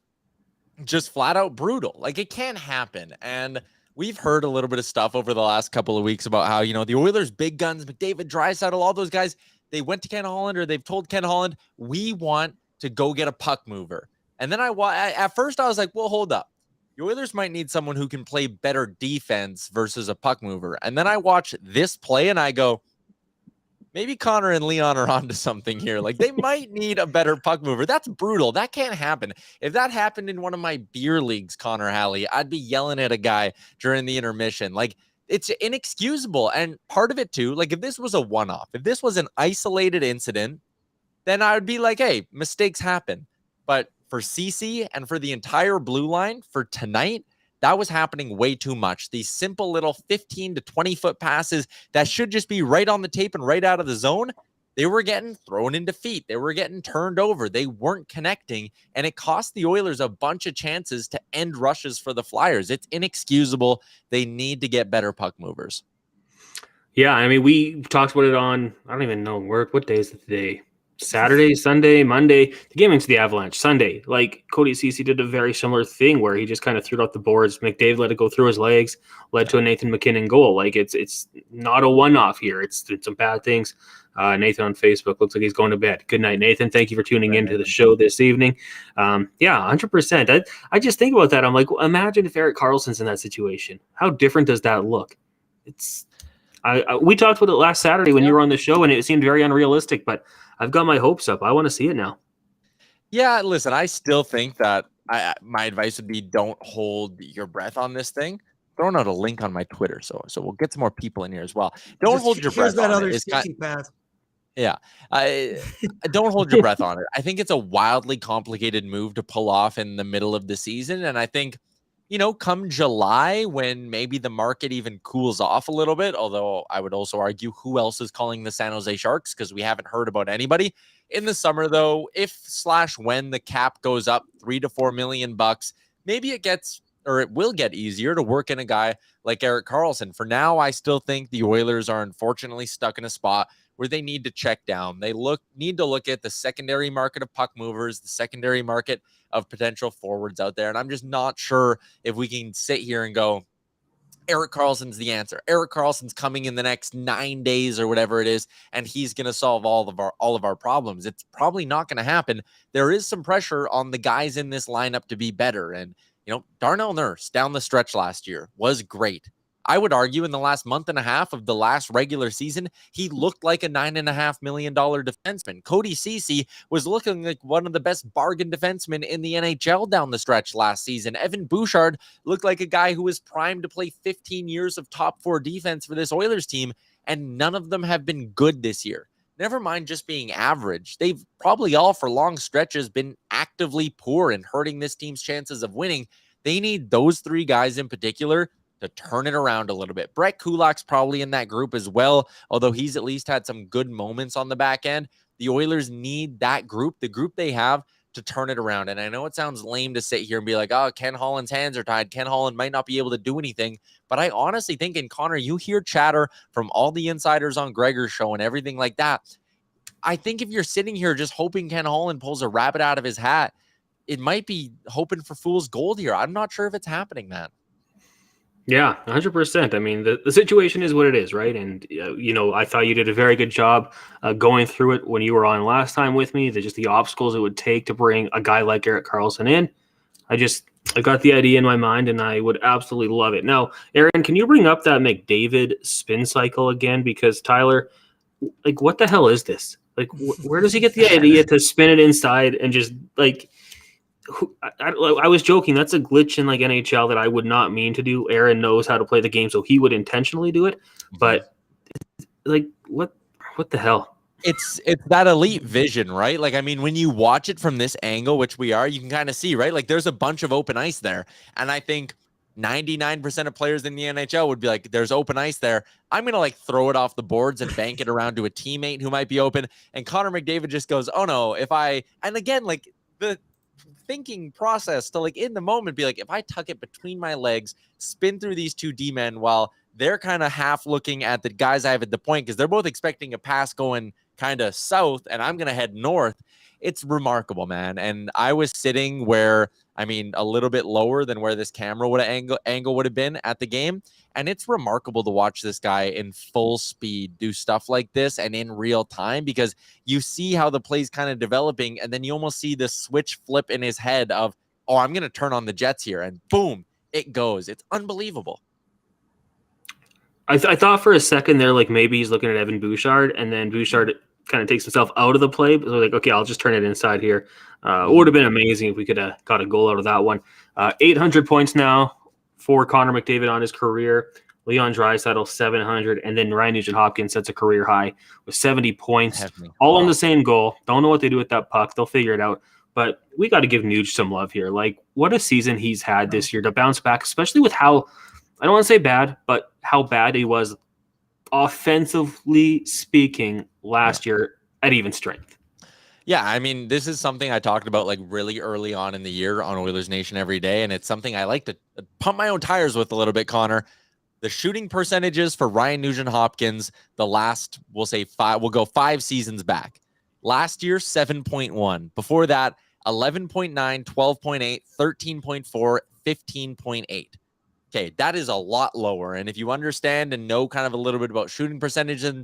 just flat out brutal. Like, it can't happen. And we've heard a little bit of stuff over the last couple of weeks about how, the Oilers' big guns, McDavid, Draisaitl, all those guys, they went to Ken Holland, or they've told Ken Holland, we want to go get a puck mover. And then at first I was like, well, hold up. The Oilers might need someone who can play better defense versus a puck mover. And then I watch this play and I go, maybe Connor and Leon are onto something here. Like, they might need a better puck mover. That's brutal. That can't happen. If that happened in one of my beer leagues, Connor Halley, I'd be yelling at a guy during the intermission. Like, it's inexcusable. And part of it too, like, if this was a one-off, if this was an isolated incident, then I would be like, hey, mistakes happen. But for CC and for the entire blue line for tonight, that was happening way too much. These simple little 15 to 20-foot passes that should just be right on the tape and right out of the zone, they were getting thrown into feet. They were getting turned over. They weren't connecting, and it cost the Oilers a bunch of chances to end rushes for the Flyers. It's inexcusable. They need to get better puck movers. Yeah, I mean, we talked about it on, I don't even know, what day is it today? Saturday, Sunday, Monday, the game against the Avalanche, Sunday. Like, Cody Ceci did a very similar thing where he just kind of threw it off the boards. McDavid let it go through his legs, led to a Nathan McKinnon goal. Like, it's not a one-off here. It's some bad things. Nathan on Facebook looks like he's going to bed. Good night, Nathan. Thank you for tuning into the show this evening. Yeah, 100%. I just think about that. I'm like, well, imagine if Erik Karlsson's in that situation. How different does that look? We talked about it last Saturday when you were on the show, and it seemed very unrealistic, but I've got my hopes up. I want to see it now. Yeah, listen, I still think that my advice would be don't hold your breath on this thing. Throwing out a link on my Twitter, so we'll get some more people in here as well. Don't hold your breath on it. Yeah, don't hold your breath on it. I think it's a wildly complicated move to pull off in the middle of the season, and I think, come July, when maybe the market even cools off a little bit, although I would also argue who else is calling the San Jose Sharks, because we haven't heard about anybody. In the summer, though, when the cap goes up $3 to $4 million, maybe it will get easier to work in a guy like Erik Karlsson. For now, I still think the Oilers are unfortunately stuck in a spot where they need to check down. They need to look at the secondary market of puck movers, the secondary market of potential forwards out there. And I'm just not sure if we can sit here and go, Erik Karlsson's the answer. Erik Karlsson's coming in the next 9 days or whatever it is, and he's going to solve all of our problems. It's probably not going to happen. There is some pressure on the guys in this lineup to be better. And, Darnell Nurse down the stretch last year was great. I would argue in the last month and a half of the last regular season, he looked like a $9.5 million defenseman. Cody Ceci was looking like one of the best bargain defensemen in the NHL down the stretch last season. Evan Bouchard looked like a guy who was primed to play 15 years of top four defense for this Oilers team, and none of them have been good this year. Never mind just being average. They've probably all for long stretches been actively poor and hurting this team's chances of winning. They need those three guys in particular to turn it around a little bit. Brett Kulak's probably in that group as well, although he's at least had some good moments on the back end. The Oilers need that group, the group they have, to turn it around. And I know it sounds lame to sit here and be like, oh, Ken Holland's hands are tied. Ken Holland might not be able to do anything. But I honestly think, and Connor, you hear chatter from all the insiders on Gregor's show and everything like that. I think if you're sitting here just hoping Ken Holland pulls a rabbit out of his hat, it might be hoping for fool's gold here. I'm not sure if it's happening, man. Yeah, 100%. I mean, the situation is what it is, right? And, I thought you did a very good job going through it when you were on last time with me. Just the obstacles it would take to bring a guy like Erik Karlsson in. I got the idea in my mind, and I would absolutely love it. Now, Aaron, can you bring up that McDavid spin cycle again? Because Tyler, like, what the hell is this? Like, where does he get the idea to spin it inside and just, like... I was joking. That's a glitch in like NHL that I would not mean to do. Aaron knows how to play the game, so he would intentionally do it. But like, what the hell? It's that elite vision, right? Like, I mean, when you watch it from this angle, which we are, you can kind of see, right? Like, there's a bunch of open ice there, and I think 99% of players in the NHL would be like, there's open ice there. I'm going to like throw it off the boards and bank it around to a teammate who might be open. And Connor McDavid just goes, oh no, and again, like the thinking process to like in the moment be like, if I tuck it between my legs, spin through these two D-men while they're kind of half looking at the guys I have at the point, because they're both expecting a pass going kind of south and I'm going to head north. It's remarkable, man. And I was sitting where, I mean, a little bit lower than where this camera would have angle would have been at the game. And it's remarkable to watch this guy in full speed do stuff like this and in real time, because you see how the play's kind of developing. And then you almost see the switch flip in his head of, oh, I'm going to turn on the Jets here. And boom, it goes. It's unbelievable. I thought for a second there, like maybe he's looking at Evan Bouchard, and then Bouchard kind of takes himself out of the play. So like, okay, I'll just turn it inside here. It would have been amazing if we could have got a goal out of that one. 800 points now for Connor McDavid on his career. Leon Draisaitl 700, and then Ryan Nugent-Hopkins sets a career high with 70 points, all on the same goal. Don't know what they do with that puck. They'll figure it out. But we got to give Nuge some love here. Like, what a season he's had this year to bounce back, especially with how, I don't want to say bad, but how bad he was offensively speaking last year at even strength. Yeah, I mean, this is something I talked about like really early on in the year on Oilers Nation every day, and it's something I like to pump my own tires with a little bit, Connor. The shooting percentages for Ryan Nugent-Hopkins, the last, we'll go 5 seasons back. Last year, 7.1. Before that, 11.9, 12.8, 13.4, 15.8. Okay, that is a lot lower. And if you understand and know kind of a little bit about shooting percentages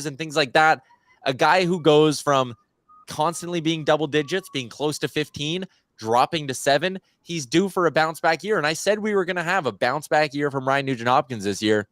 and things like that, a guy who goes from constantly being double digits, being close to 15, dropping to 7, he's due for a bounce back year. And I said we were going to have a bounce back year from Ryan Nugent-Hopkins this year.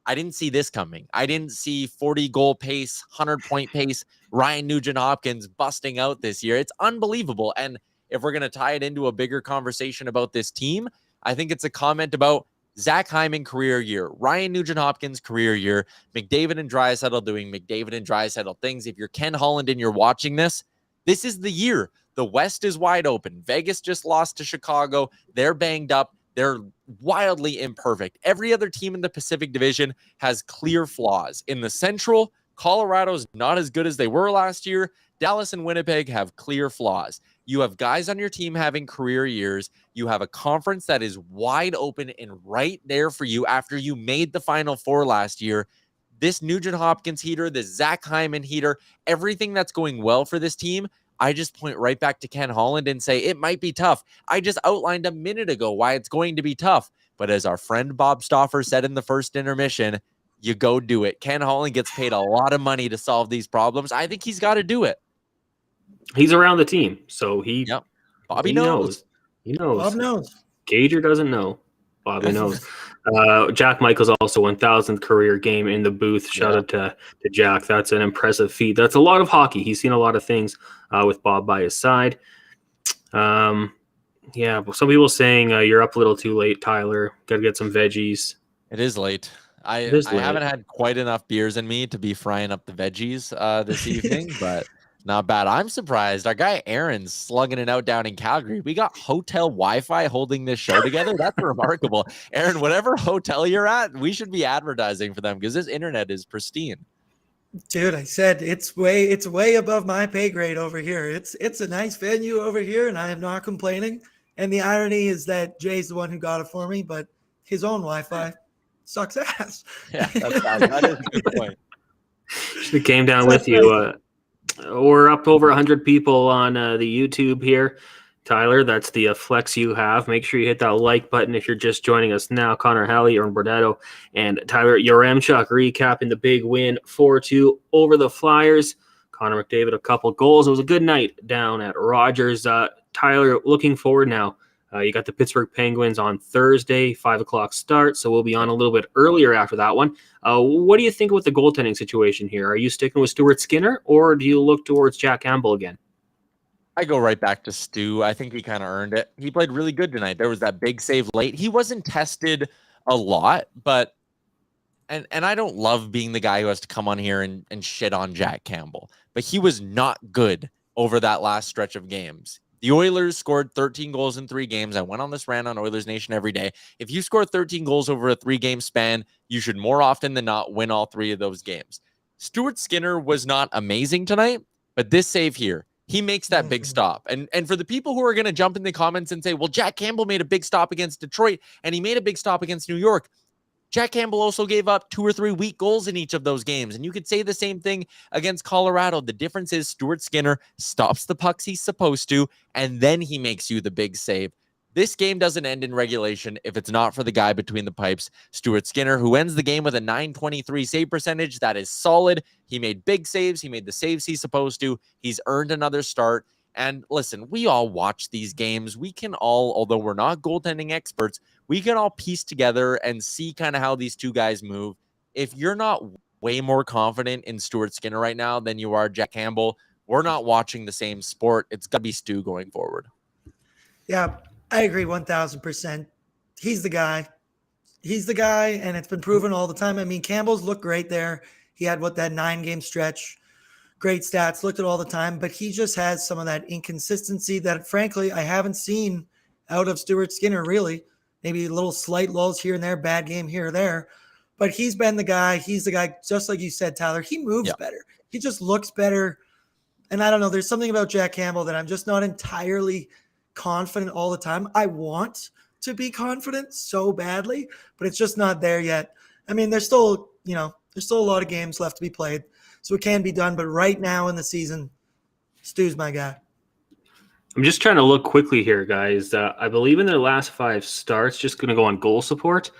I didn't see this coming. I didn't see 40 goal pace, 100-point pace, Ryan Nugent-Hopkins busting out this year. It's unbelievable. And if we're going to tie it into a bigger conversation about this team, I think it's a comment about Zach Hyman career year, Ryan Nugent-Hopkins career year, McDavid and Draisaitl doing McDavid and Draisaitl things. If you're Ken Holland and you're watching this, this is the year. The West is wide open. Vegas just lost to Chicago. They're banged up. They're wildly imperfect. Every other team in the Pacific Division has clear flaws. In the Central, Colorado's not as good as they were last year. Dallas and Winnipeg have clear flaws. You have guys on your team having career years. You have a conference that is wide open and right there for you after you made the Final Four last year. This Nugent-Hopkins heater, this Zach Hyman heater, everything that's going well for this team, I just point right back to Ken Holland and say it might be tough. I just outlined a minute ago why it's going to be tough. But as our friend Bob Stauffer said in the first intermission, you go do it. Ken Holland gets paid a lot of money to solve these problems. I think he's got to do it. He's around the team, so Bobby knows. He knows. Bob knows. Gager doesn't know. Bobby knows. Jack Michael's also 1,000th career game in the booth. Shout out to Jack. That's an impressive feat. That's a lot of hockey. He's seen a lot of things with Bob by his side. Some people saying you're up a little too late, Tyler. Got to get some veggies. It is late. I haven't had quite enough beers in me to be frying up the veggies this evening, but not bad. I'm surprised. Our guy Aaron's slugging it out down in Calgary. We got hotel Wi-Fi holding this show together. That's remarkable. Aaron, whatever hotel you're at, we should be advertising for them because this internet is pristine. Dude, I said it's way above my pay grade over here. It's a nice venue over here, and I am not complaining. And the irony is that Jay's the one who got it for me, but his own Wi-Fi sucks ass. Yeah, that is a good point. Should have came down with you. We're up over 100 people on the YouTube here. Tyler, that's the flex you have. Make sure you hit that like button if you're just joining us now. Connor Halley, Aaron Bordetto, and Tyler Yaremchuk recapping the big win 4-2 over the Flyers. Connor McDavid, a couple goals. It was a good night down at Rogers. Tyler, looking forward now. You got the Pittsburgh Penguins on Thursday, 5 o'clock start, so we'll be on a little bit earlier after that one. What do you think with the goaltending situation here? Are you sticking with Stuart Skinner, or do you look towards Jack Campbell again? I go right back to Stu. I think he kind of earned it. He played really good tonight. There was that big save late. He wasn't tested a lot, but and I don't love being the guy who has to come on here and shit on Jack Campbell, but he was not good over that last stretch of games. The Oilers scored 13 goals in 3 games. I went on this rant on Oilers Nation every day. If you score 13 goals over a 3-game span, you should more often than not win all 3 of those games. Stuart Skinner was not amazing tonight, but this save here, he makes that big stop. And for the people who are going to jump in the comments and say, well, Jack Campbell made a big stop against Detroit and he made a big stop against New York. Jack Campbell also gave up 2 or 3 weak goals in each of those games. And you could say the same thing against Colorado. The difference is Stuart Skinner stops the pucks he's supposed to, and then he makes you the big save. This game doesn't end in regulation if it's not for the guy between the pipes, Stuart Skinner, who ends the game with a .923 save percentage. That is solid. He made big saves. He made the saves he's supposed to. He's earned another start. And listen, we all watch these games. We can all, although we're not goaltending experts, we can all piece together and see kind of how these two guys move. If you're not way more confident in Stuart Skinner right now than you are Jack Campbell, we're not watching the same sport. It's got to be Stu going forward. Yeah, I agree 1,000%. He's the guy. He's the guy, and it's been proven all the time. I mean, Campbell's looked great there. He had, that 9-game stretch. Great stats, looked at all the time, but he just has some of that inconsistency that, frankly, I haven't seen out of Stuart Skinner, really. Maybe little slight lulls here and there, bad game here or there. But he's been the guy. He's the guy, just like you said, Tyler. He moves better. He just looks better. And I don't know, there's something about Jack Campbell that I'm just not entirely confident all the time. I want to be confident so badly, but it's just not there yet. I mean, there's still a lot of games left to be played. So it can be done, but right now in the season, Stu's my guy. I'm just trying to look quickly here, guys. I believe in their last 5 starts, just going to go on goal support.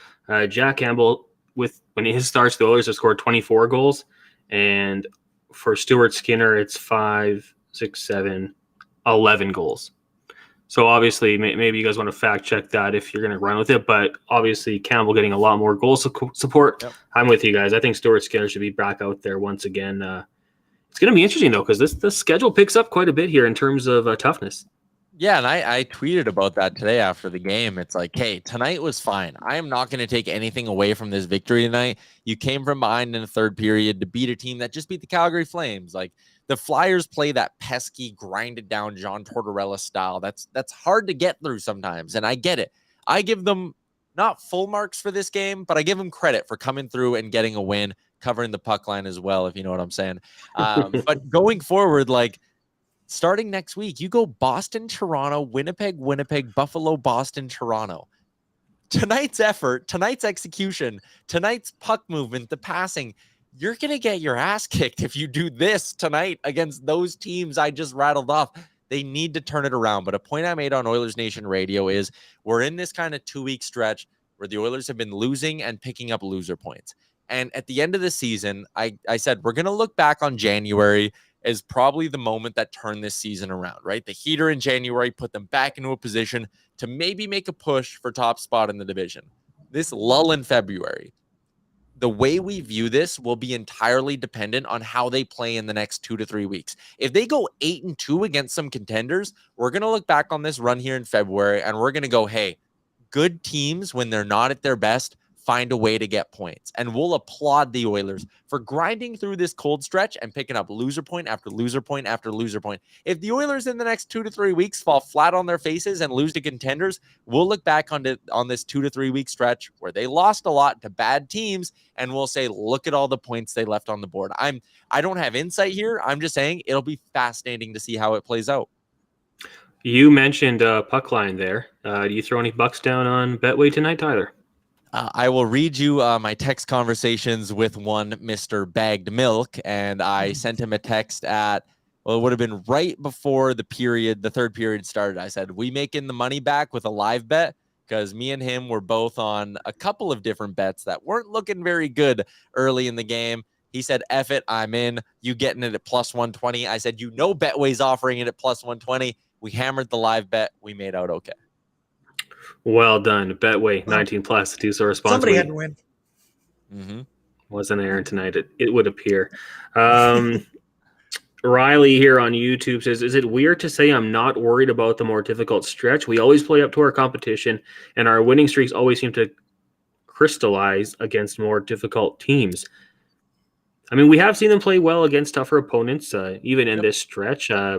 Jack Campbell, when his starts, the Oilers have scored 24 goals. And for Stuart Skinner, it's 5, 6, 7, 11 goals. So obviously, maybe you guys want to fact check that if you're going to run with it. But obviously, Campbell getting a lot more goal support. Yep. I'm with you guys. I think Stuart Skinner should be back out there once again. It's going to be interesting, though, because the schedule picks up quite a bit here in terms of toughness. Yeah, and I tweeted about that today after the game. It's like, hey, tonight was fine. I am not going to take anything away from this victory tonight. You came from behind in the third period to beat a team that just beat the Calgary Flames. Like, the Flyers play that pesky, grinded down John Tortorella style. That's hard to get through sometimes, and I get it. I give them not full marks for this game, but I give them credit for coming through and getting a win, covering the puck line as well, if you know what I'm saying. But going forward, like, starting next week, you go Boston, Toronto, Winnipeg, Buffalo, Boston, Toronto. Tonight's effort, tonight's execution, tonight's puck movement, the passing, you're going to get your ass kicked if you do this tonight against those teams I just rattled off. They need to turn it around. But a point I made on Oilers Nation Radio is we're in this kind of 2-week stretch where the Oilers have been losing and picking up loser points. And at the end of the season, I said we're going to look back on January is probably the moment that turned this season around, right? The heater in January put them back into a position to maybe make a push for top spot in the division. This lull in February, the way we view this will be entirely dependent on how they play in the next 2 to 3 weeks. If they go 8-2 against some contenders, we're going to look back on this run here in February and we're going to go, hey, good teams, when they're not at their best, find a way to get points. And we'll applaud the Oilers for grinding through this cold stretch and picking up loser point after loser point after loser point. If the Oilers in the next 2 to 3 weeks fall flat on their faces and lose to contenders, we'll look back on this 2 to 3 week stretch where they lost a lot to bad teams and we'll say, look at all the points they left on the board. I don't have insight here. I'm just saying it'll be fascinating to see how it plays out. You mentioned puck line there. Do you throw any bucks down on Betway tonight, Tyler? I will read you my text conversations with one Mr. Bagged Milk, and I sent him a text at, well, it would have been right before the third period started. I said, we making the money back with a live bet? Because me and him were both on a couple of different bets that weren't looking very good early in the game. He said, F it, I'm in. You getting it at plus 120. I said, Betway's offering it at plus 120. We hammered the live bet. We made out okay. Well done. Betway, 19 plus. Do so responsibly. Somebody had to win. Mm-hmm. Wasn't airing tonight, it would appear. Riley here on YouTube says, is it weird to say I'm not worried about the more difficult stretch? We always play up to our competition, and our winning streaks always seem to crystallize against more difficult teams. I mean, we have seen them play well against tougher opponents, even in this stretch. I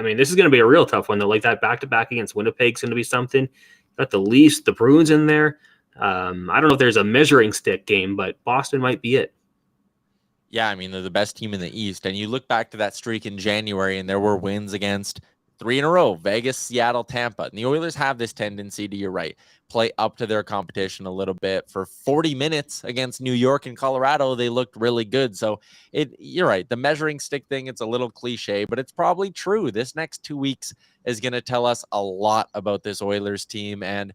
mean, this is going to be a real tough one, though. Like that back-to-back against Winnipeg's going to be something. Got the Leafs, the Bruins in there. I don't know if there's a measuring stick game, but Boston might be it. Yeah, I mean, they're the best team in the East. And you look back to that streak in January, and there were wins against 3 in a row, Vegas, Seattle, Tampa. And the Oilers have this tendency to, you're right, play up to their competition a little bit. For 40 minutes against New York and Colorado, they looked really good. So you're right. The measuring stick thing, it's a little cliche, but it's probably true. This next 2 weeks is going to tell us a lot about this Oilers team. And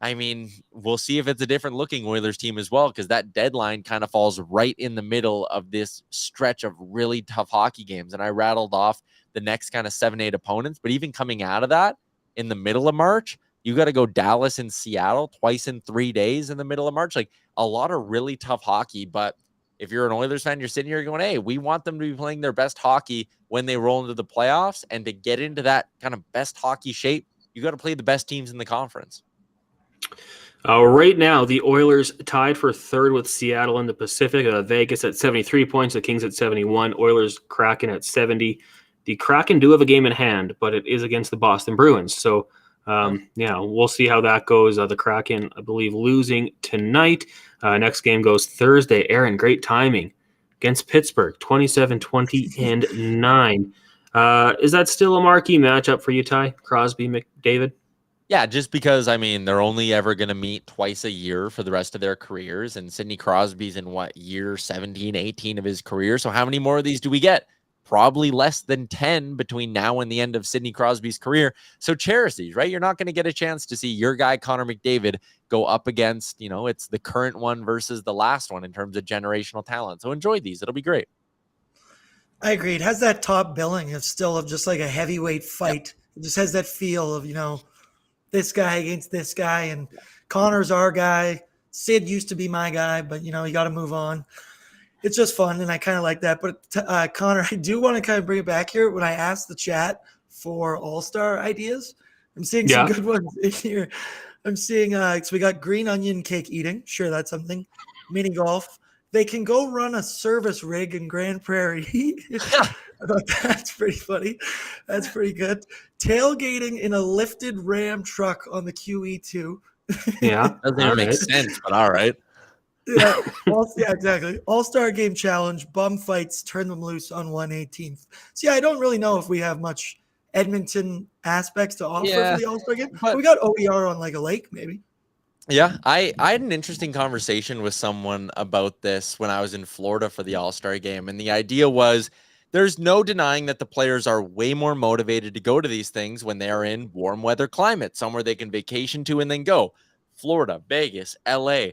I mean, we'll see if it's a different looking Oilers team as well, because that deadline kind of falls right in the middle of this stretch of really tough hockey games. And I rattled off the next kind of 7-8 opponents, but even coming out of that in the middle of March, you got to go Dallas and Seattle twice in 3 days in the middle of March. Like, a lot of really tough hockey. But if you're an Oilers fan, you're sitting here going, hey, we want them to be playing their best hockey when they roll into the playoffs. And to get into that kind of best hockey shape, you got to play the best teams in the conference. Right now, the Oilers tied for third with Seattle in the Pacific. Vegas at 73 points, the Kings at 71, Oilers Kraken at 70. The Kraken do have a game in hand, but it is against the Boston Bruins. So, we'll see how that goes. The Kraken, I believe, losing tonight. Next game goes Thursday. Aaron, great timing against Pittsburgh, 27-20-9. Is that still a marquee matchup for you, Ty? Crosby, McDavid? Yeah, just because, I mean, they're only ever going to meet twice a year for the rest of their careers. And Sidney Crosby's in year 17, 18 of his career. So how many more of these do we get? Probably less than 10 between now and the end of Sidney Crosby's career. So cherish these, right? You're not going to get a chance to see your guy, Connor McDavid, go up against, it's the current one versus the last one in terms of generational talent. So enjoy these. It'll be great. I agree. It has that top billing of just like a heavyweight fight. Yep. It just has that feel of, this guy against this guy, and Connor's our guy. Sid used to be my guy, but you got to move on. It's just fun, and I kind of like that. But Connor, I do want to kind of bring it back here. When I asked the chat for all-star ideas, I'm seeing some good ones in here. I'm seeing so we got green onion cake eating. Sure, that's something. Mini golf. They can go run a service rig in Grand Prairie. I thought that's pretty funny. That's pretty good. Tailgating in a lifted Ram truck on the QE2. Yeah. Doesn't even make sense, but all right. Yeah, exactly. All-star game challenge, bum fights, turn them loose on 1/18th. So, I don't really know if we have much Edmonton aspects to offer for the All-Star game. But we got OER on like a lake, maybe. Yeah, I had an interesting conversation with someone about this when I was in Florida for the All-Star game. And the idea was there's no denying that the players are way more motivated to go to these things when they are in warm weather climate, somewhere they can vacation to and then go. Florida, Vegas, LA.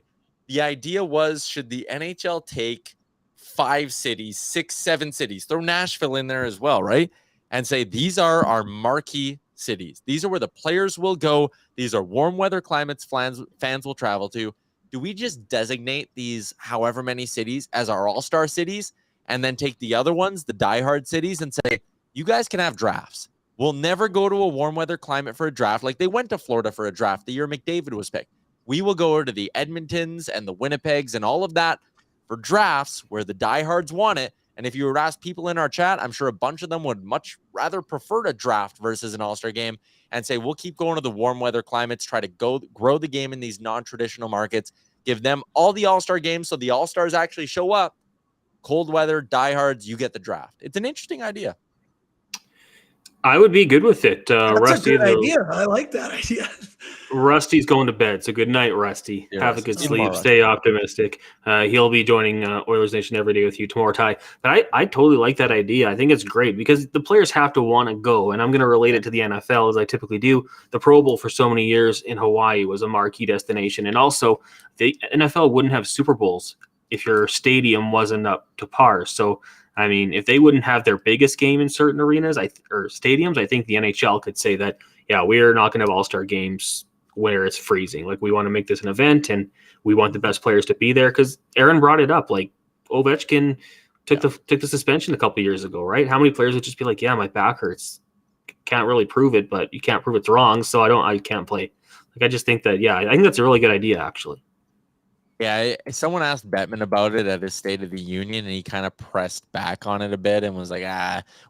The idea was, should the NHL take 5 cities, 6, 7 cities, throw Nashville in there as well, right? And say, these are our marquee cities. These are where the players will go. These are warm weather climates fans will travel to. Do we just designate these however many cities as our all-star cities and then take the other ones, the diehard cities, and say, you guys can have drafts. We'll never go to a warm weather climate for a draft. Like they went to Florida for a draft the year McDavid was picked. We will go to the Edmontons and the Winnipegs and all of that for drafts where the diehards want it. And if you were to ask people in our chat, I'm sure a bunch of them would much rather prefer to draft versus an all-star game and say, we'll keep going to the warm weather climates, try to grow the game in these non-traditional markets, give them all the all-star games so the all-stars actually show up. Cold weather, diehards, you get the draft. It's an interesting idea. I would be good with it. That's Rusty, a good idea. I like that idea. Rusty's going to bed, so good night, Rusty. Yeah, have a good sleep. Stay optimistic. He'll be joining Oilers Nation every day with you tomorrow, Ty. But I totally like that idea. I think it's great because the players have to want to go, and I'm going to relate it to the NFL as I typically do. The Pro Bowl for so many years in Hawaii was a marquee destination, and also the NFL wouldn't have Super Bowls if your stadium wasn't up to par. So, I mean, if they wouldn't have their biggest game in certain arenas or stadiums, I think the NHL could say that, yeah, we're not going to have all-star games where it's freezing. Like, we want to make this an event, and we want the best players to be there. Because Aaron brought it up. Like, Ovechkin took the suspension a couple years ago, right? How many players would just be like, yeah, my back hurts. Can't really prove it, but you can't prove it's wrong, so I can't play. Like, I just think that, yeah, I think that's a really good idea, actually. Yeah, someone asked Bettman about it at his State of the Union, and he kind of pressed back on it a bit and was like,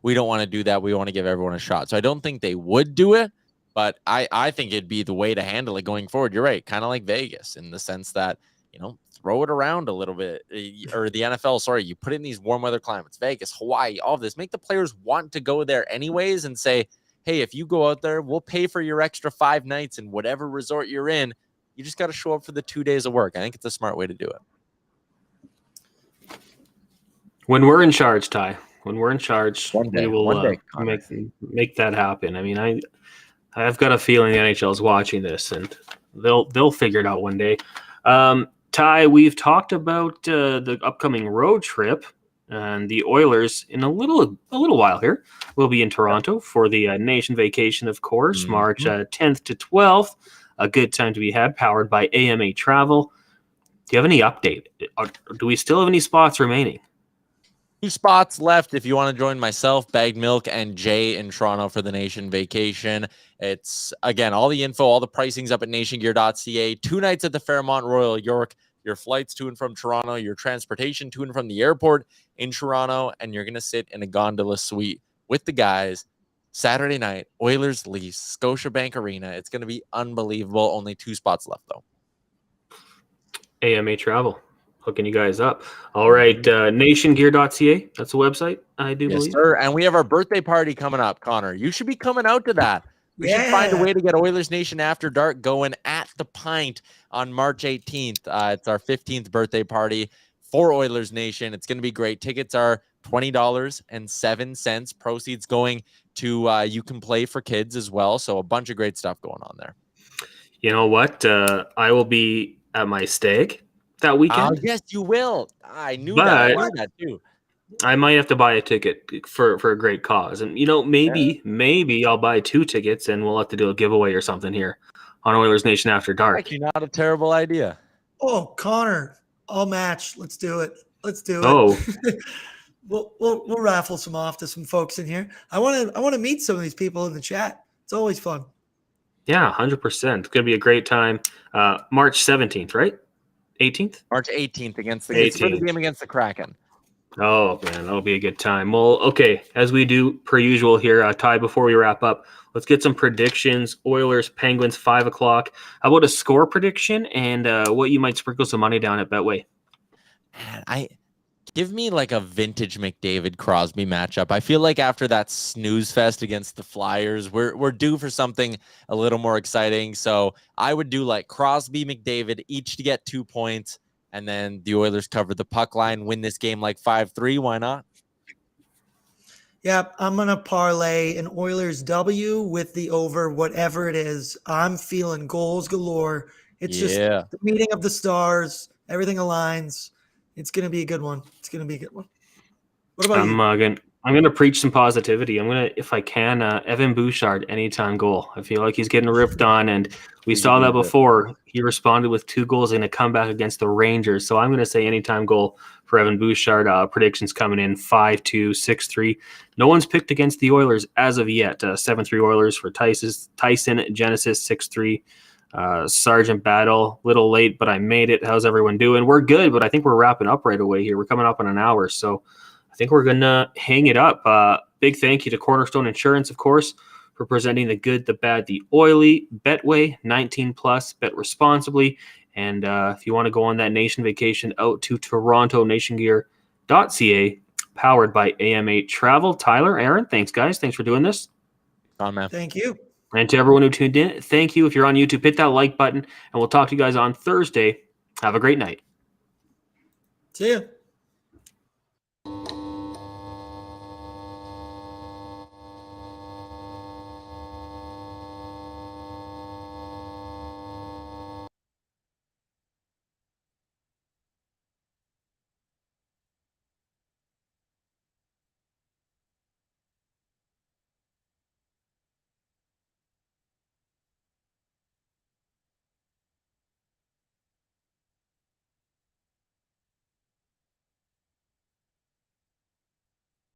we don't want to do that. We want to give everyone a shot. So I don't think they would do it, but I think it'd be the way to handle it going forward. You're right, kind of like Vegas in the sense that, throw it around a little bit. Or the NFL, you put it in these warm weather climates, Vegas, Hawaii, all of this. Make the players want to go there anyways and say, hey, if you go out there, we'll pay for your extra 5 nights in whatever resort you're in. You just got to show up for the 2 days of work. I think it's a smart way to do it. When we're in charge, Ty, when we're in charge, we will one day, make that happen. I mean, I've got a feeling the NHL is watching this, and they'll figure it out one day. Ty, we've talked about the upcoming road trip, and the Oilers in a little while here will be in Toronto for the nation vacation, of course, March 10th to 12th. A good time to be had, powered by AMA Travel. Do you have any update? Do we still have any spots remaining? 2 spots left if you want to join myself, Bagged Milk, and Jay in Toronto for the nation vacation. It's, again, all the info, all the pricing's up at nationgear.ca. 2 nights at the Fairmont Royal York, your flights to and from Toronto, your transportation to and from the airport in Toronto, and you're going to sit in a gondola suite with the guys. Saturday night, Oilers Leafs, Scotiabank Arena. It's going to be unbelievable. Only 2 spots left, though. AMA Travel. Hooking you guys up. All right. Nationgear.ca. That's a website, I do believe. Yes, sir. And we have our birthday party coming up, Connor. You should be coming out to that. We should find a way to get Oilers Nation After Dark going at the Pint on March 18th. It's our 15th birthday party for Oilers Nation. It's going to be great. Tickets are $20.07. Proceeds going to You Can Play for Kids as well. So a bunch of great stuff going on there. You know what? I will be at my stag that weekend. Yes, you will. I knew that too. I might have to buy a ticket for a great cause. And, maybe I'll buy 2 tickets and we'll have to do a giveaway or something here on Oilers Nation After Dark. Actually, not a terrible idea. Oh, Connor, I'll match. Let's do it. Oh. We'll raffle some off to some folks in here. I want to meet some of these people in the chat. It's always fun. Yeah, 100%. It's going to be a great time. March 17th, right? 18th? March 18th against the game against the Kraken. Oh, man, that'll be a good time. Well, okay, as we do per usual here, Ty, before we wrap up, let's get some predictions. Oilers, Penguins, 5 o'clock. How about a score prediction and what you might sprinkle some money down at Betway? Man, give me like a vintage McDavid Crosby matchup. I feel like after that snooze fest against the Flyers, we're due for something a little more exciting. So I would do like Crosby, McDavid, each to get 2 points, and then the Oilers cover the puck line, win this game like 5-3. Why not? Yeah, I'm going to parlay an Oilers W with the over, whatever it is. I'm feeling goals galore. It's just the meeting of the stars. Everything aligns. It's going to be a good one. What about you? I'm gonna preach some positivity. I'm gonna, if I can, Evan Bouchard anytime goal. I feel like he's getting ripped on, and we saw that before. He responded with 2 goals in a comeback against the Rangers. So I'm gonna say anytime goal for Evan Bouchard. Predictions coming in 5-2, 6-3. No one's picked against the Oilers as of yet. 7-3 Oilers for Tyson Genesis 6-3. Sergeant Battle, little late, but I made it. How's everyone doing? We're good, but I think we're wrapping up right away here. We're coming up on an hour, so I think we're gonna hang it up. Big thank you to Cornerstone Insurance, of course, for presenting the good, the bad, the oily. Betway 19+, bet responsibly. And if you want to go on that nation vacation out to Toronto, nationgear.ca, powered by AMA Travel. Tyler, Aaron, thanks guys. Thanks for doing this. On, man. Thank you. And to everyone who tuned in, thank you. If you're on YouTube, hit that like button, and we'll talk to you guys on Thursday. Have a great night. See ya.